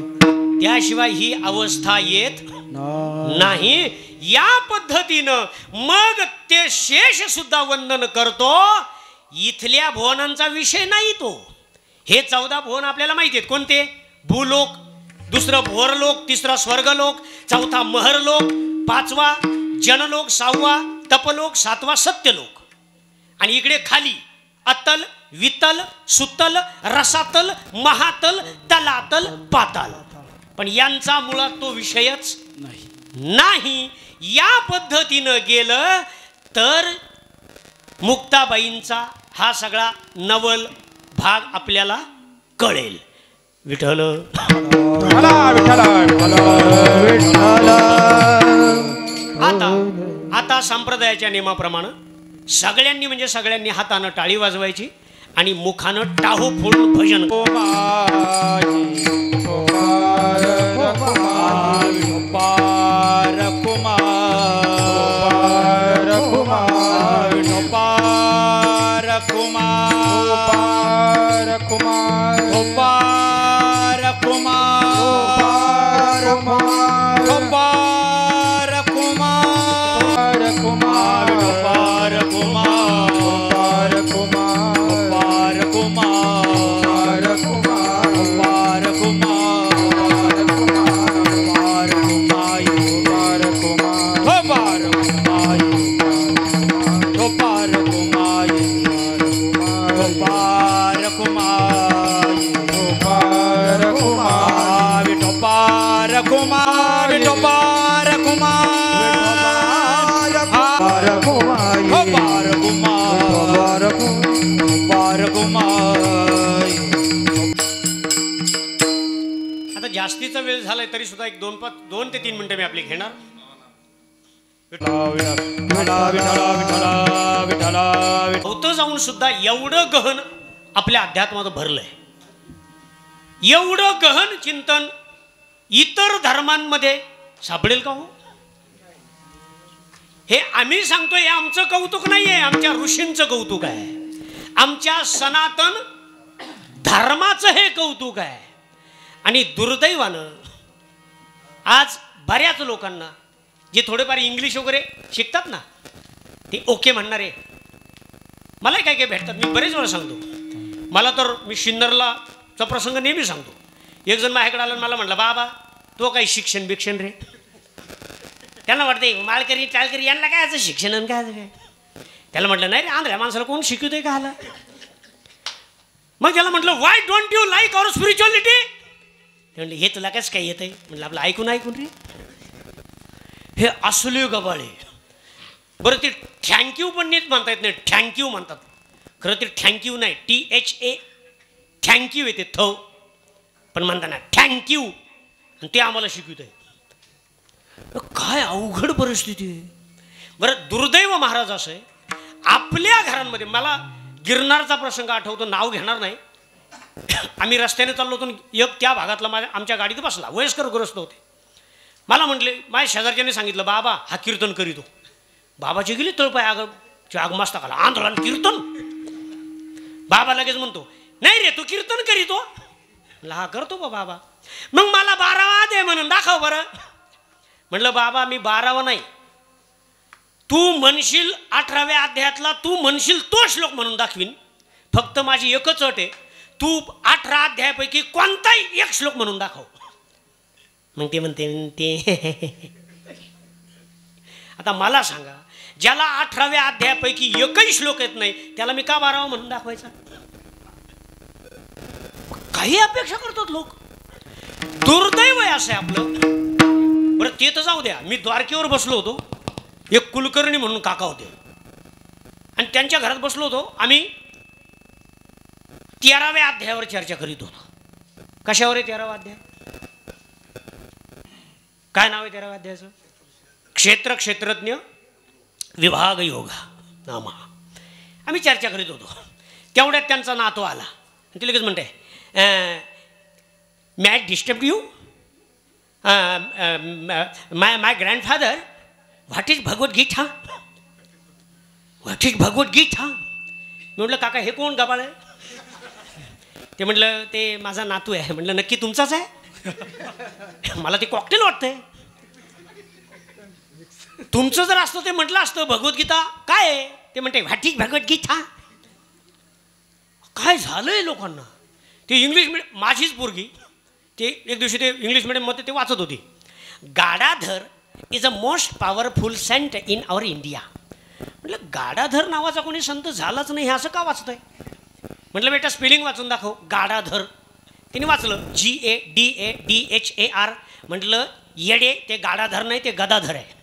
त्याशिवाय ही अवस्था येत नाही. या पद्धतीनं मग ते शेष सुद्धा वंदन करतो. इथल्या भुवनांचा विषय नाही तो. हे 14 भुवन आपल्याला माहिती आहेत. कोणते? भूलोक, दुसरं भोरलोक, तिसरा स्वर्गलोक, चौथा महरलोक, 5वा जनलोक, 6वा तपलोक, 7वा सत्यलोक. आणि इकडे खाली अतल, वितल, सुतल, रसातल, महातल, तलातल, पाताल. पण यांचा मुळात तो विषयच नाही. या पद्धतीनं गेलं तर मुक्ताबाईंचा हा सगळा नवल भाग आपल्याला कळेल. विठ्ठल आता संप्रदायाच्या नियमाप्रमाणे सगळ्यांनी म्हणजे सगळ्यांनी हातानं टाळी वाजवायची आणि मुखानं टाहू फोडून भजन. आता जास्तीचा वेळ झालाय तरी सुद्धा एक 2 ते 3 मिनिटं मी आपली घेणार. होतं जाऊन सुद्धा एवढं गहन आपल्या अध्यात्मात भरलंय. एवढं गहन चिंतन इतर धर्मांमध्ये सापडेल का हो? हे आम्ही सांगतोय, हे आमचं कौतुक नाहीये, आमच्या ऋषींचं कौतुक आहे, आमच्या सनातन धर्माचं हे कौतुक आहे. आणि दुर्दैवानं आज बऱ्याच लोकांना जे थोडेफार इंग्लिश वगैरे शिकतात ना, ते ओके म्हणणारे मला काय काय भेटतात. मी बरेच वेळा सांगतो, मला तर मी शिन्नरलाचा प्रसंग नेहमी सांगतो. एक जण माझ्याकडे आला, मला म्हटलं, बाबा तो काही शिक्षण बिक्षण रे. त्यांना वाटते माळकरी टाळकरी यांना काय याचं शिक्षण आणि काय काय. त्याला म्हटलं, नाही रे, आंध्रा माणसाला कोण शिकवतोय का आला. मग त्याला म्हटलं, why don't you like our spirituality. ते म्हणले, हे तुला कसं काय येतंय. म्हटलं, आपलं ऐकून ऐकून रे. हे असले गबाळे. बरं, ते थँक्यू पण नीट म्हणता येत नाही, थँक्यू म्हणतात. खरं ते थँक्यू नाही, THA थँक्यू येते थ, पण म्हणताना थँक्यू, आणि ते आम्हाला शिकवत आहे. काय अवघड परिस्थिती आहे. बरं, दुर्दैव महाराज असं आहे, आपल्या घरांमध्ये मला गिरनारचा प्रसंग आठवतो, नाव घेणार नाही. आम्ही रस्त्याने चाललो होतो, एक त्या भागातला आमच्या गाडीत बसला, वयस्कर ग्रस्त होते. मला म्हटले, माझ्या शेजारच्याने सांगितलं, बाबा हा कीर्तन करीतो. बाबाची गेली तळपाय, अगं जाग मस्तकाला आंदोलन कीर्तन. बाबा लगेच म्हणतो, नाही रे तू कीर्तन करीतो. हा करतो बाबा. मग मला 12वा दे म्हणून दाखव बरं. म्हटलं, बाबा मी 12वा नाही, तू म्हणशील 18व्या अध्यायातला, तू म्हणशील तो श्लोक म्हणून दाखवीन. फक्त माझी एकच अट आहे, तू 18 अध्यायापैकी कोणताही एक श्लोक म्हणून दाखव. मग ते म्हणते आता मला सांगा, ज्याला 18व्या अध्यायापैकी एकही श्लोक येत नाही, त्याला मी का 12वा म्हणून दाखवायचा. काही अपेक्षा करतात लोक. दुर्दैव आहे असं आपलं. बरं, ते तर जाऊ द्या. मी द्वारकेवर बसलो होतो, एक कुलकर्णी म्हणून काका होते, आणि त्यांच्या घरात बसलो होतो. आम्ही 13व्या अध्यायावर चर्चा करीत होतो. कशावर आहे 13वा अध्याय? काय नाव आहे 13व्या अध्यायाचं? क्षेत्र क्षेत्रज्ञ विभाग योगा नामा. आम्ही चर्चा करीत होतो. तेवढ्यात त्यांचा नातू आला, ती लगेच म्हणते, may I disturb you? My grandfather, what is Bhagavad Gita? What is Bhagavad Gita? मी म्हटलं, काका हे कोण गबाळ आहे? ते म्हटलं, ते माझा नातू आहे. म्हटलं, नक्की तुमचाच आहे? मला ते कॉकटेल वाटतंय. तुमचं जर असतं ते म्हटलं असतं भगवद्गीता काय आहे. ते म्हणते, व्हॉट इज भगवद्गीता? काय झालंय लोकांना. ते इंग्लिश मिडियम, माझीच पोरगी ते एक दिवशी ते इंग्लिश मिडियममध्ये ते वाचत होती. Gadadhar is a most powerful saint in our India. म्हटलं, गाडाधर नावाचा कोणी संत झालाच नाही, हे असं का वाचतंय? म्हटलं, बेटा स्पेलिंग वाचून दाखव. गाडाधर. तिने वाचलं GADADHAR. म्हटलं, येडे, ते गाडाधर नाही, ते गदाधर आहे.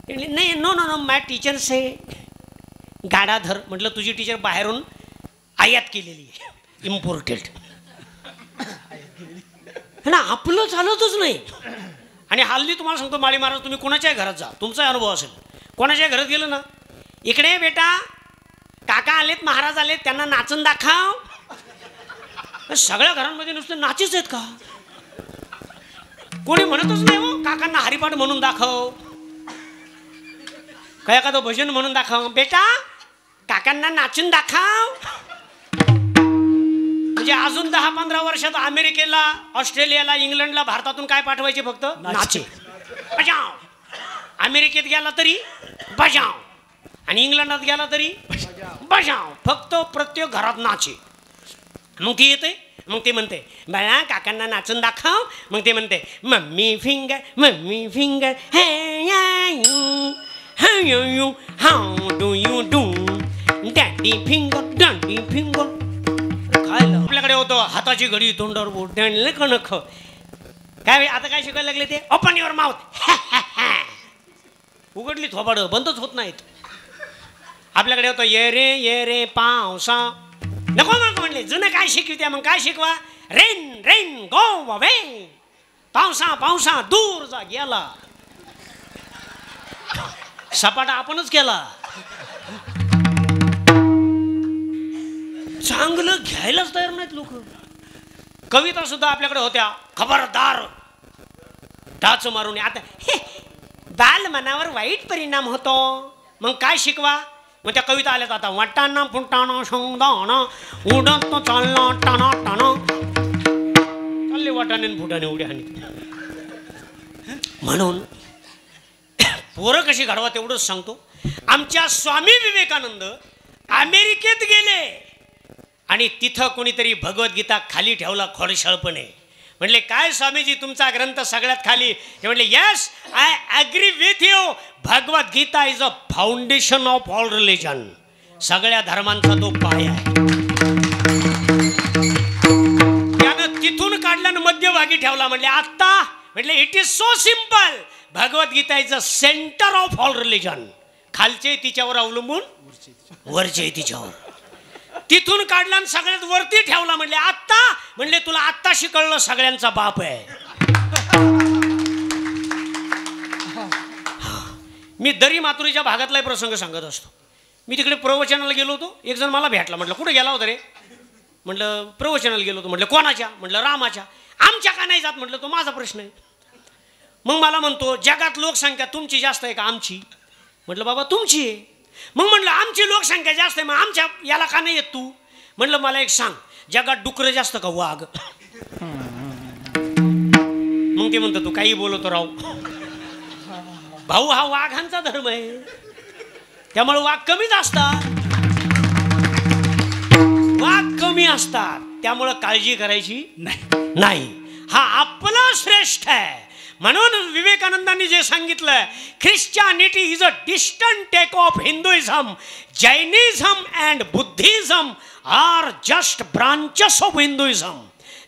नाही, नो नो नो, माय टीचर से गाडाधर. म्हटलं, तुझी टीचर बाहेरून आयात केलेली आहे, इम्पोर्टेड ना. आपलं चालतच नाही. आणि हल्ली तुम्हाला सांगतो, माळी महाराज, तुम्ही कोणाच्याही घरात जा, तुमचाही अनुभव असेल. कोणाच्याही घरात गेलं ना, इकडे बेटा काका आलेत, महाराज आलेत, त्यांना नाचून दाखव. सगळ्या घरांमध्ये नुसते नाचीच आहेत का? कोणी म्हणतच नाही हो, काकांना हरिपाठ म्हणून दाखव, काय एखादं भजन म्हणून दाखव. बेटा काकांना नाचून दाखव. म्हणजे अजून 10-15 वर्षात अमेरिकेला, ऑस्ट्रेलियाला, इंग्लंडला भारतातून काय पाठवायचे? फक्त नाचे. बजाव. अमेरिकेत गेला तरी बजाव, आणि इंग्लंडात गेला तरी बजाव. फक्त प्रत्येक घरात नाचे. मग ती येते, मग ते म्हणते, बाळा काकांना नाचून दाखव. मग ते म्हणते, mummy finger, mummy finger, how do you do, daddy finger, daddy finger. काय आपल्याकडे होतं, हाताची घडी, तोंडावर बोट, नख. काय आता काय शिकायला लागले ते? Open your mouth. उघडली थोबाड, बंदच होत नाहीत. आपल्याकडे होतं, ये रे पावसा. नको मग म्हणले, जुनं काय शिकवत्या, मग काय शिकवा? Rain rain go away. पावसा पावसा दूर जा गेला. सपाटा आपणच केला. चांगलं घ्यायलाच तयार नाहीत लोक. कविता सुद्धा आपल्याकडे होत्या, खबरदार टाच मारून. आता बाल मनावर वाईट परिणाम होतो, मग काय शिकवा. मग त्या कविता आल्यात आता, वाटाणा फुटाणा शेंगदाणा उडत चालला टाणा टाणा, चालले वाटाणे फुटाणे उड्या आणि. म्हणून पोरं कशी घडवा तेवढंच सांगतो. आमच्या स्वामी विवेकानंद अमेरिकेत गेले आणि तिथं कोणीतरी भगवद्गीता खाली ठेवला खोडशाळपणे. म्हणले काय स्वामीजी तुमचा ग्रंथ सगळ्यात खाली. ते म्हणले yes I agree with you, Bhagavad Gita is a foundation of all religion. सगळ्या धर्मांचा तो पाया आहे. त्यानं तिथून काढल्यानं मध्यभागी ठेवला. म्हणले आत्ता म्हटले it is so simple, Bhagavad Gita is a centre of all religion. खालचे तिच्यावर अवलंबून, वरचे तिच्यावर. तिथून काढला आणि सगळ्यात वरती ठेवला. म्हणले आत्ता, म्हणले तुला आत्ताशी कळलं सगळ्यांचा बाप आहे. मी दरी मातुरीच्या भागातला प्रसंग सांगत असतो. मी तिकडे प्रवचनाला गेलो होतो. एक जण मला भेटला. म्हटलं कुठे गेला होता रे. म्हटलं प्रवचनाला गेलो होतो. म्हटलं कोणाच्या. म्हटलं रामाच्या. आमच्या का नाही जात. म्हटलं तो माझा प्रश्न आहे. मग मला म्हणतो जगात लोकसंख्या तुमची जास्त आहे का आमची. म्हटलं बाबा तुमची आहे. मग म्हटलं आमची लोकसंख्या जास्त आहे, मग आमच्या याला का नाही येत तू. म्हटलं मला एक सांग, जगात डुकरं जास्त का वाघ. मग ते म्हणतो तू काही बोलतो राव. भाऊ हा वाघांचा धर्म आहे, त्यामुळे वाघ कमीच असतात. वाघ कमी असतात त्यामुळं काळजी करायची नाही. हा आपला श्रेष्ठ आहे. म्हणून विवेकानंदांनी जे सांगितलं, Christianity is a distant take off Hinduism, Jainism and Buddhism are just branches of Hinduism.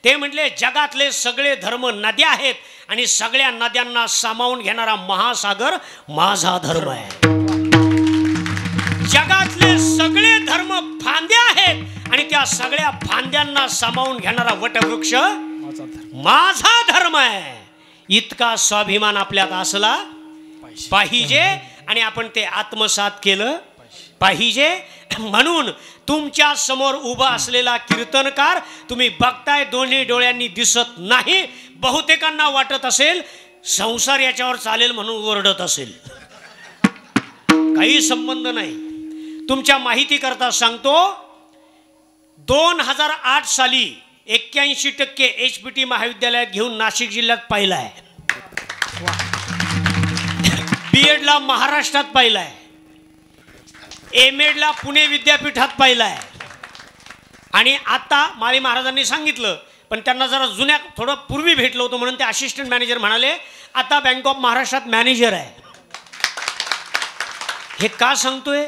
ते म्हटले जगातले सगळे धर्म नद्या आहेत आणि सगळ्या नद्यांना सामावून घेणारा महासागर माझा धर्म आहे. जगातले सगळे धर्म फांद्या आहेत आणि त्या सगळ्या फांद्यांना सामावून घेणारा वटवृक्ष माझा धर्म आहे. इतका स्वाभिमान आपल्यात असला पाहिजे आणि आपण ते आत्मसात केलं पाहिजे. म्हणून तुमच्या समोर उभा असलेला कीर्तनकार तुम्ही बघताय, दोन्ही डोळ्यांनी दिसत नाही. बहुतेकांना वाटत असेल संसार याच्यावर चालेल म्हणून ओरडत असेल. काही संबंध नाही. तुमच्या माहिती करता सांगतो, 2008 साली 81% HPT महाविद्यालयात घेऊन नाशिक जिल्ह्यात पाहिला आहे. BEdला महाराष्ट्रात पाहिला आहे. MEdला पुणे विद्यापीठात पाहिला आहे. आणि आता माळी महाराजांनी सांगितलं, पण त्यांना जरा जुन्या थोडं पूर्वी भेटलो होतो म्हणून ते असिस्टंट मॅनेजर म्हणाले आता बँक ऑफ महाराष्ट्रात मॅनेजर आहे. हे का सांगतोय,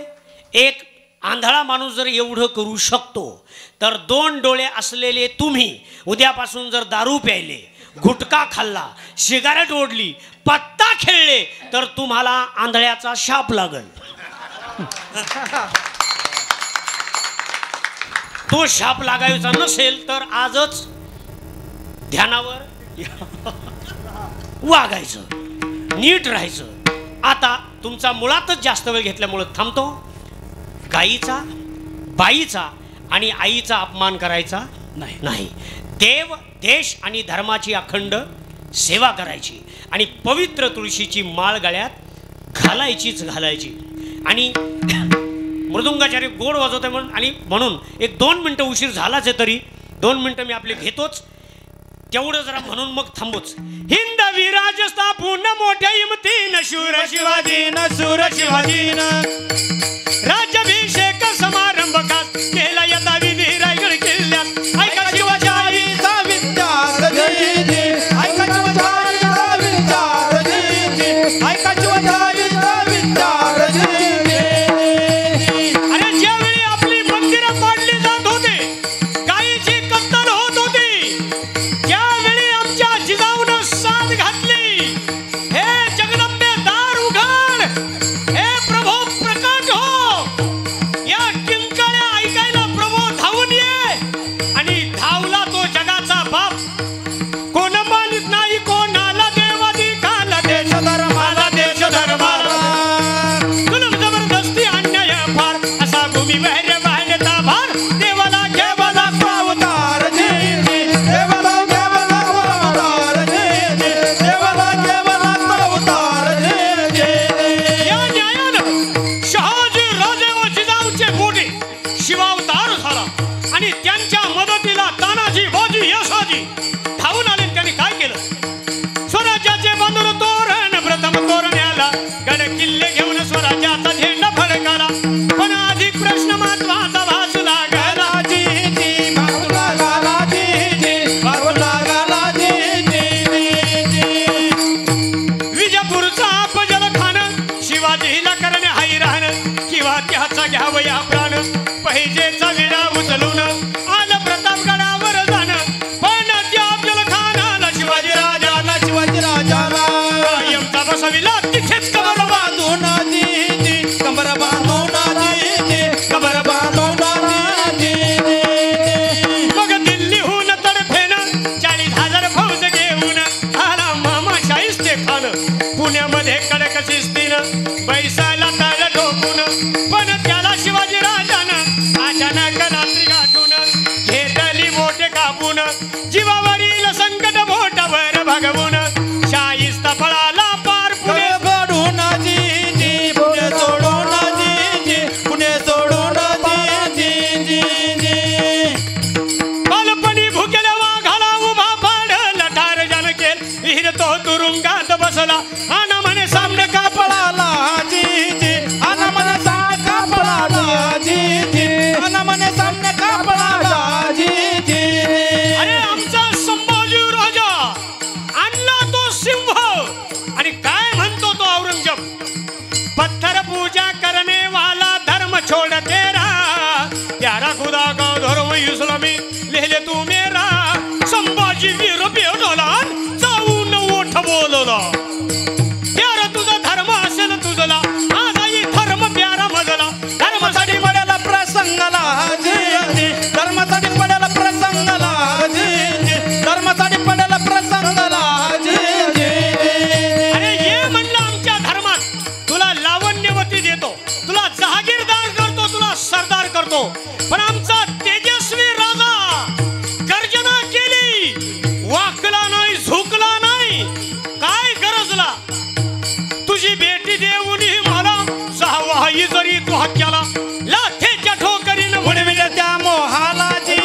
एक आंधळा माणूस जर एवढं करू शकतो तर 2 डोळे असलेले तुम्ही उद्यापासून जर दारू प्यायले, गुटखा खाल्ला, सिगारेट ओढली, पत्ता खेळले तर तुम्हाला आंधळ्याचा शाप लागल. तो शाप लागायचा नसेल तर आजच ध्यानावर वागायचं, नीट राहायचं. आता तुमचा मुळातच जास्त वेळ घेतल्यामुळे थांबतो. गाईचा, बाईचा आणि आईचा अपमान करायचा नाही. देव, देश आणि धर्माची अखंड सेवा करायची आणि पवित्र तुळशीची माळ गळ्यात घालायची. आणि मृदुंगाचार्य गोड वाजवते म्हणून एक 2 मिनटं उशीर झालाच आहे, तरी 2 मिनटं मी आपले घेतोच. तेवढं जरा म्हणून मग थांबूच. हिंदवी राज स्थापून मोठ्या हिमतीन शूर शिवाजीन राज्याभिषेक समारंभ खास केला यथा विधी रायगड किल्ल्यात. ऐका शिवाजीचा विचार जयजी, ऐका शिवाजीचा विचार जयजी, ऐका शिवाजीचा विचार जयजी. अरे ज्यावेळी आपली मंदिरं पाडली जात होते, गायीची कत्तल होत होती, त्यावेळी आमच्या जिजाऊनं साथ घातली, हे जगदंबे दार उघड, हे प्रभू प्रकट हो, जिथला बसविला तिथेच कमर बांधून जी कमर बांधून जी कमर बांधून जी मग दिल्लीहून तडफेनं 40,000 फौज घेऊन आला मामा शाहिस्ते खान पुण्यामध्ये कडक शिस्तीनं बैसायला ताळ ठोकून पण त्याला शिवाजी राजानं अचानक रात्री गाठून घेतली मोठे कापून जीवावरील संकट बोटावर भागवून शाहिस्ता पळाला पार पुणे सोडून जी पुणे सोडून जी पुणे सोडून जी बालपणी भुकेल्या वाघाला उभा पाडला ठार जानकेल विहीर तो तुरुंगात बसला आणि म्हणे सामने का पळाला जी अन मन का पळाला जी अन मन सामने का पळाला जी अरे आमचा संभाजी राजा आणला तो सिंह आणि काय म्हणतो तो औरंगजेब पत्थर पूजा करने वाला धर्म छोड़ तेरा प्यारा खुदा का धर्म इस्लामी ले ले तू मेरा संभाजी वीर बेडोला जाऊन ओठ बोलला प्यारा तुझा धर्म असेल तुझला माझाही धर्म प्यारा मजला धर्मासाठी पडायला प्रसंगाला जी धर्मासाठी पडायला प्रसंगाला जी धर्मासाठी पडायला प्रसंगाला जी अरे ये म्हणलं आमच्या धर्मात तुला लावण्यवती देतो तुला जहागीरदार करतो तुला सरदार करतो पण आमचा तेजस्वी राजा गर्जना केली वाकला नाही झुकला नाही काय गरजला तुझी बेटी देऊनी मला सहावाही जरी तू हक्याला लाथेच्या ठोकरीनं उडविले त्या मोहाला जी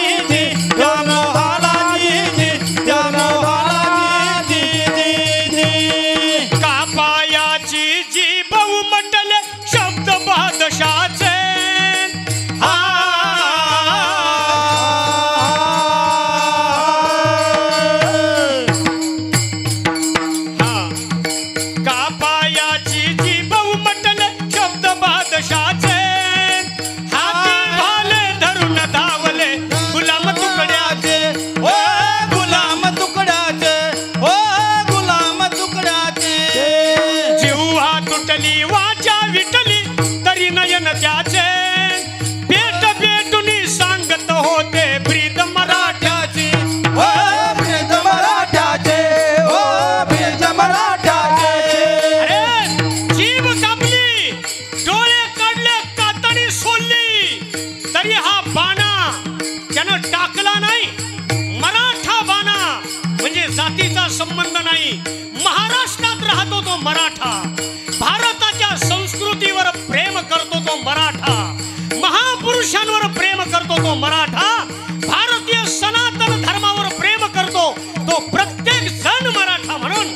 त्या मोहाला जी त्या मोहाला जी कापायाची जी बहु मंडले शब्द बादशाचे कापायाची जी बहु मंडले शब्द बादशाचे हाती भाले धरून धावले गुलाम तुकड्याचे ओ गुलाम तुकड्याचे ओ गुलाम तुकड्याचे जीवा तुटली वाचा विटली तरी नयन त्याचे पेट पेटुनी सांगत होते ब्रीद मराठ्याची ओ ब्रीद मराठ्याचे ओ ब्रीद मराठ्याचे अरे जीभ कापली डोळे काढले कातडी सोडली तरी हा बाणा त्यानं टाकला नाही मराठा बाणा म्हणजे जातीचा संबंध नाही महाराष्ट्रात राहतो तो मराठा भारताच्या संस्कृतीवर प्रेम करतो तो मराठा महापुरुषांवर प्रेम करतो तो मराठा भारतीय सनातन धर्मावर प्रेम करतो तो प्रत्येक जण मराठा म्हणून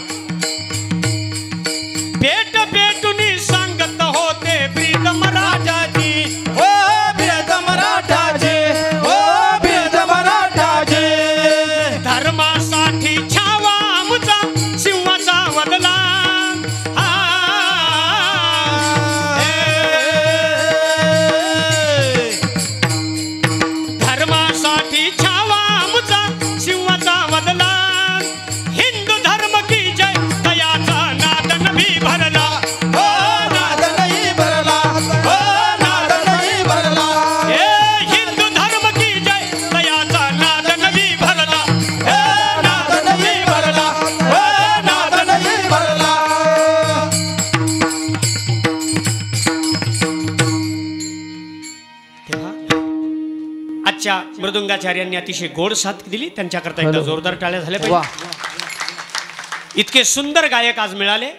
पेट पेटुनी सांगत होते ब्रीद मराठाची ओ ब्रीद मराठ्याचे ओ ब्रीद मराठ्याचे धर्मासाठी छावा आमचा सिंहाचा वदला धर्मासाठी छावा आमचा सिंहाचा वदला हिंदू धर्म की जय दयाचा नाद नभी भरला ओ नाद नाही भरला ओ नाद नाही भरला हे हिंदू धर्म की जय दयाचा नाद नभी भरला ए नाद नाही भरला ओ नाद नाही भरला आजच्या मृदुंगाचार्यांनी अतिशय गोड साथ दिली त्यांच्याकरता एकदा जोरदार टाळ्या झाल्या पाहिजे इतके सुंदर गायक आज मिळाले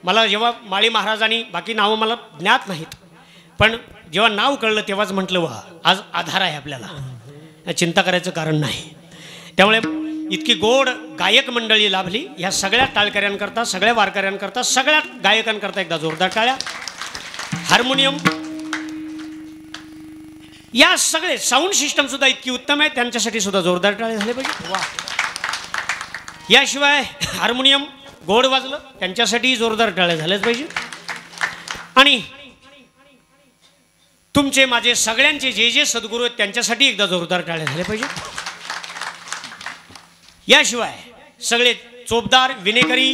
मला जेव्हा माळी महाराजांनी बाकी नावं मला ज्ञात नाहीत पण जेव्हा नाव कळलं तेव्हाच म्हटलं वा आज आधार आहे आपल्याला चिंता करायचं कारण नाही त्यामुळे इतकी गोड गायक मंडळी लाभली ह्या सगळ्या टाळकऱ्यांकरता सगळ्या वारकऱ्यांकरता सगळ्या गायकांकरता एकदा जोरदार टाळ्या हार्मोनियम या सगळे साऊंड सिस्टम सुद्धा इतकी उत्तम आहे त्यांच्यासाठी सुद्धा जोरदार टाळे झाले पाहिजे याशिवाय हार्मोनियम गोड वाजलं त्यांच्यासाठी जोरदार टाळे झालेच पाहिजे आणि तुमचे माझे सगळ्यांचे जे जे सद्गुरू आहेत त्यांच्यासाठी एकदा जोरदार टाळे झाले पाहिजे याशिवाय सगळे चोपदार विनेकरी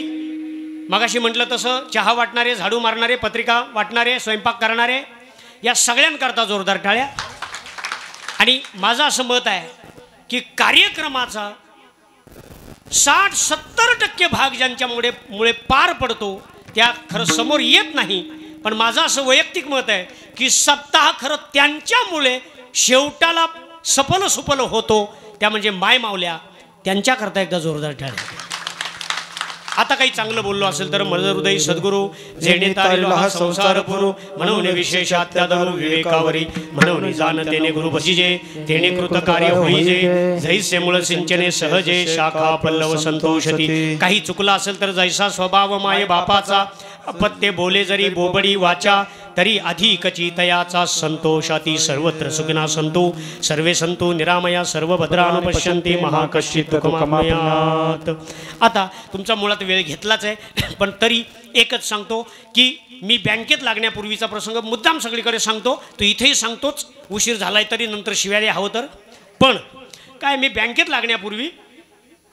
मगाशी म्हटलं तसं चहा वाटणारे, झाडू मारणारे, पत्रिका वाटणारे, स्वयंपाक करणारे या सगळ्यांकरता जोरदार टाळ्या. आणि माझं असं मत आहे की कार्यक्रमाचा 60-70% भाग ज्यांच्यामुळे पार पडतो त्या खरं समोर येत नाही. पण माझं असं वैयक्तिक मत आहे की सप्ताह खरं त्यांच्यामुळे शेवटाला सफल सुफल होतो. त्या म्हणजे माय मावल्या, त्यांच्याकरता एकदा जोरदार टाळ्या. आता काही चांगलं बोललो असेल तर मज हृदय सद्गुरू जेणे तारिलो हा संसार पुरू म्हणून विशेष अत्यादरू विवेकावरी म्हणून जाणतेने गुरु बसिजे तेने कृत कार्य होईजे जैसे मूळ सिंचने सहजे शाखा पल्लव संतोषती. काही चुकलं असेल तर जैसा स्वभाव माये बापाचा अपत्य बोले जरी बोबडी वाचा तरी अधिकची तयाचा संतोषाती सर्वत्र सुखिना संतो सर्वे संतो निरामया सर्व भद्रानु पश्यन्ति महाकश्चित दुःखमाप्नुयात्. आता तुमचा मुळात वेळ घेतलाच आहे पण तरी एकच सांगतो की मी बँकेत लागण्यापूर्वीचा प्रसंग मुद्दाम सगळीकडे सांगतो. तो इथेही सांगतोच, उशीर झालाय तरी नंतर शिव्याला हवं तर. पण काय मी बँकेत लागण्यापूर्वी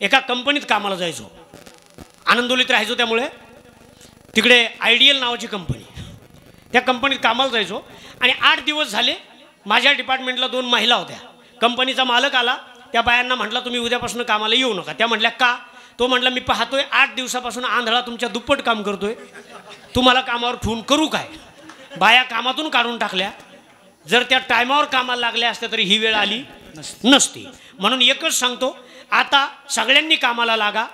एका कंपनीत कामाला जायचो. आनंदोलीत राहायचो त्यामुळे तिकडे आयडियल नावाची कंपनी, त्या कंपनीत कामाला जायचो. आणि 8 दिवस झाले माझ्या डिपार्टमेंटला 2 महिला होत्या. कंपनीचा मालक आला, त्या बायांना म्हटला तुम्ही उद्यापासून कामाला येऊ नका. त्या म्हटल्या का? तो म्हटला मी पाहतोय 8 दिवसापासून आंधळा तुमच्या दुप्पट काम करतोय, तुम्हाला कामावर ठेवून करू काय? बाया कामातून काढून टाकल्या. जर त्या टायमावर कामाला लागल्या असत्या तरी ही वेळ आली नसती. म्हणून एकच सांगतो, आता सगळ्यांनी कामाला लागा,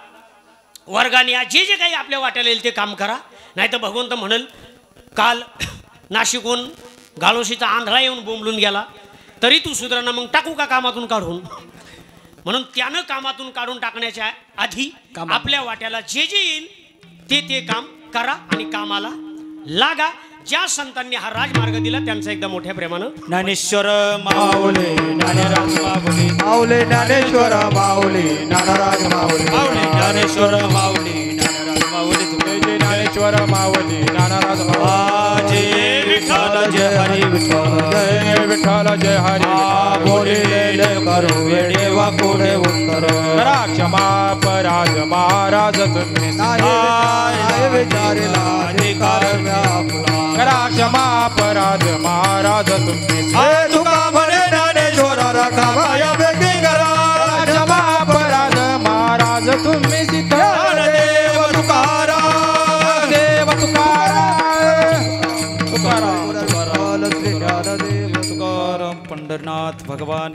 वर्गाने या, जे जे काही आपल्या वाट्याला येईल ते काम करा. नाही तर भगवंत म्हणेल काल नाशिकहून गाळोशीचा आंधळा येऊन बोंबलून गेला तरी तू सुधारणा, मग टाकू का कामातून काढून? म्हणून त्यानं कामातून काढून टाकण्याच्या आधी आपल्या वाट्याला जे जे येईल ते काम करा आणि कामाला लागा. ज्या संतांनी हा राजमार्ग दिला त्यांचा एकदा मोठ्या प्रेमानं ज्ञानेश्वर माऊली ज्ञानराज माऊली माऊली ज्ञानेश्वर माऊली ज्ञानराज माऊली माऊली ज्ञानेश्वर माऊली ज्ञानराज माऊली तुझे ज्ञानेश्वर माऊली ज्ञानराज माऊली. जय विठ्ठल जय हरी विठ्ठल जय विठ्ठल जय हरी बोले करू देवा कोडे उत्तर करा क्षमा पराज महाराज तुम्ही विचारला अधिकार करा क्षमा अपराध महाराज तुम्ही तुका म्हणे ज्ञानेश्वर राखावा बेटी करा क्षमा अपराध महाराज तुम्ही देव तुकाराम देव तुकाराम तुकाराम तुकाराम पंढरनाथ भगवान.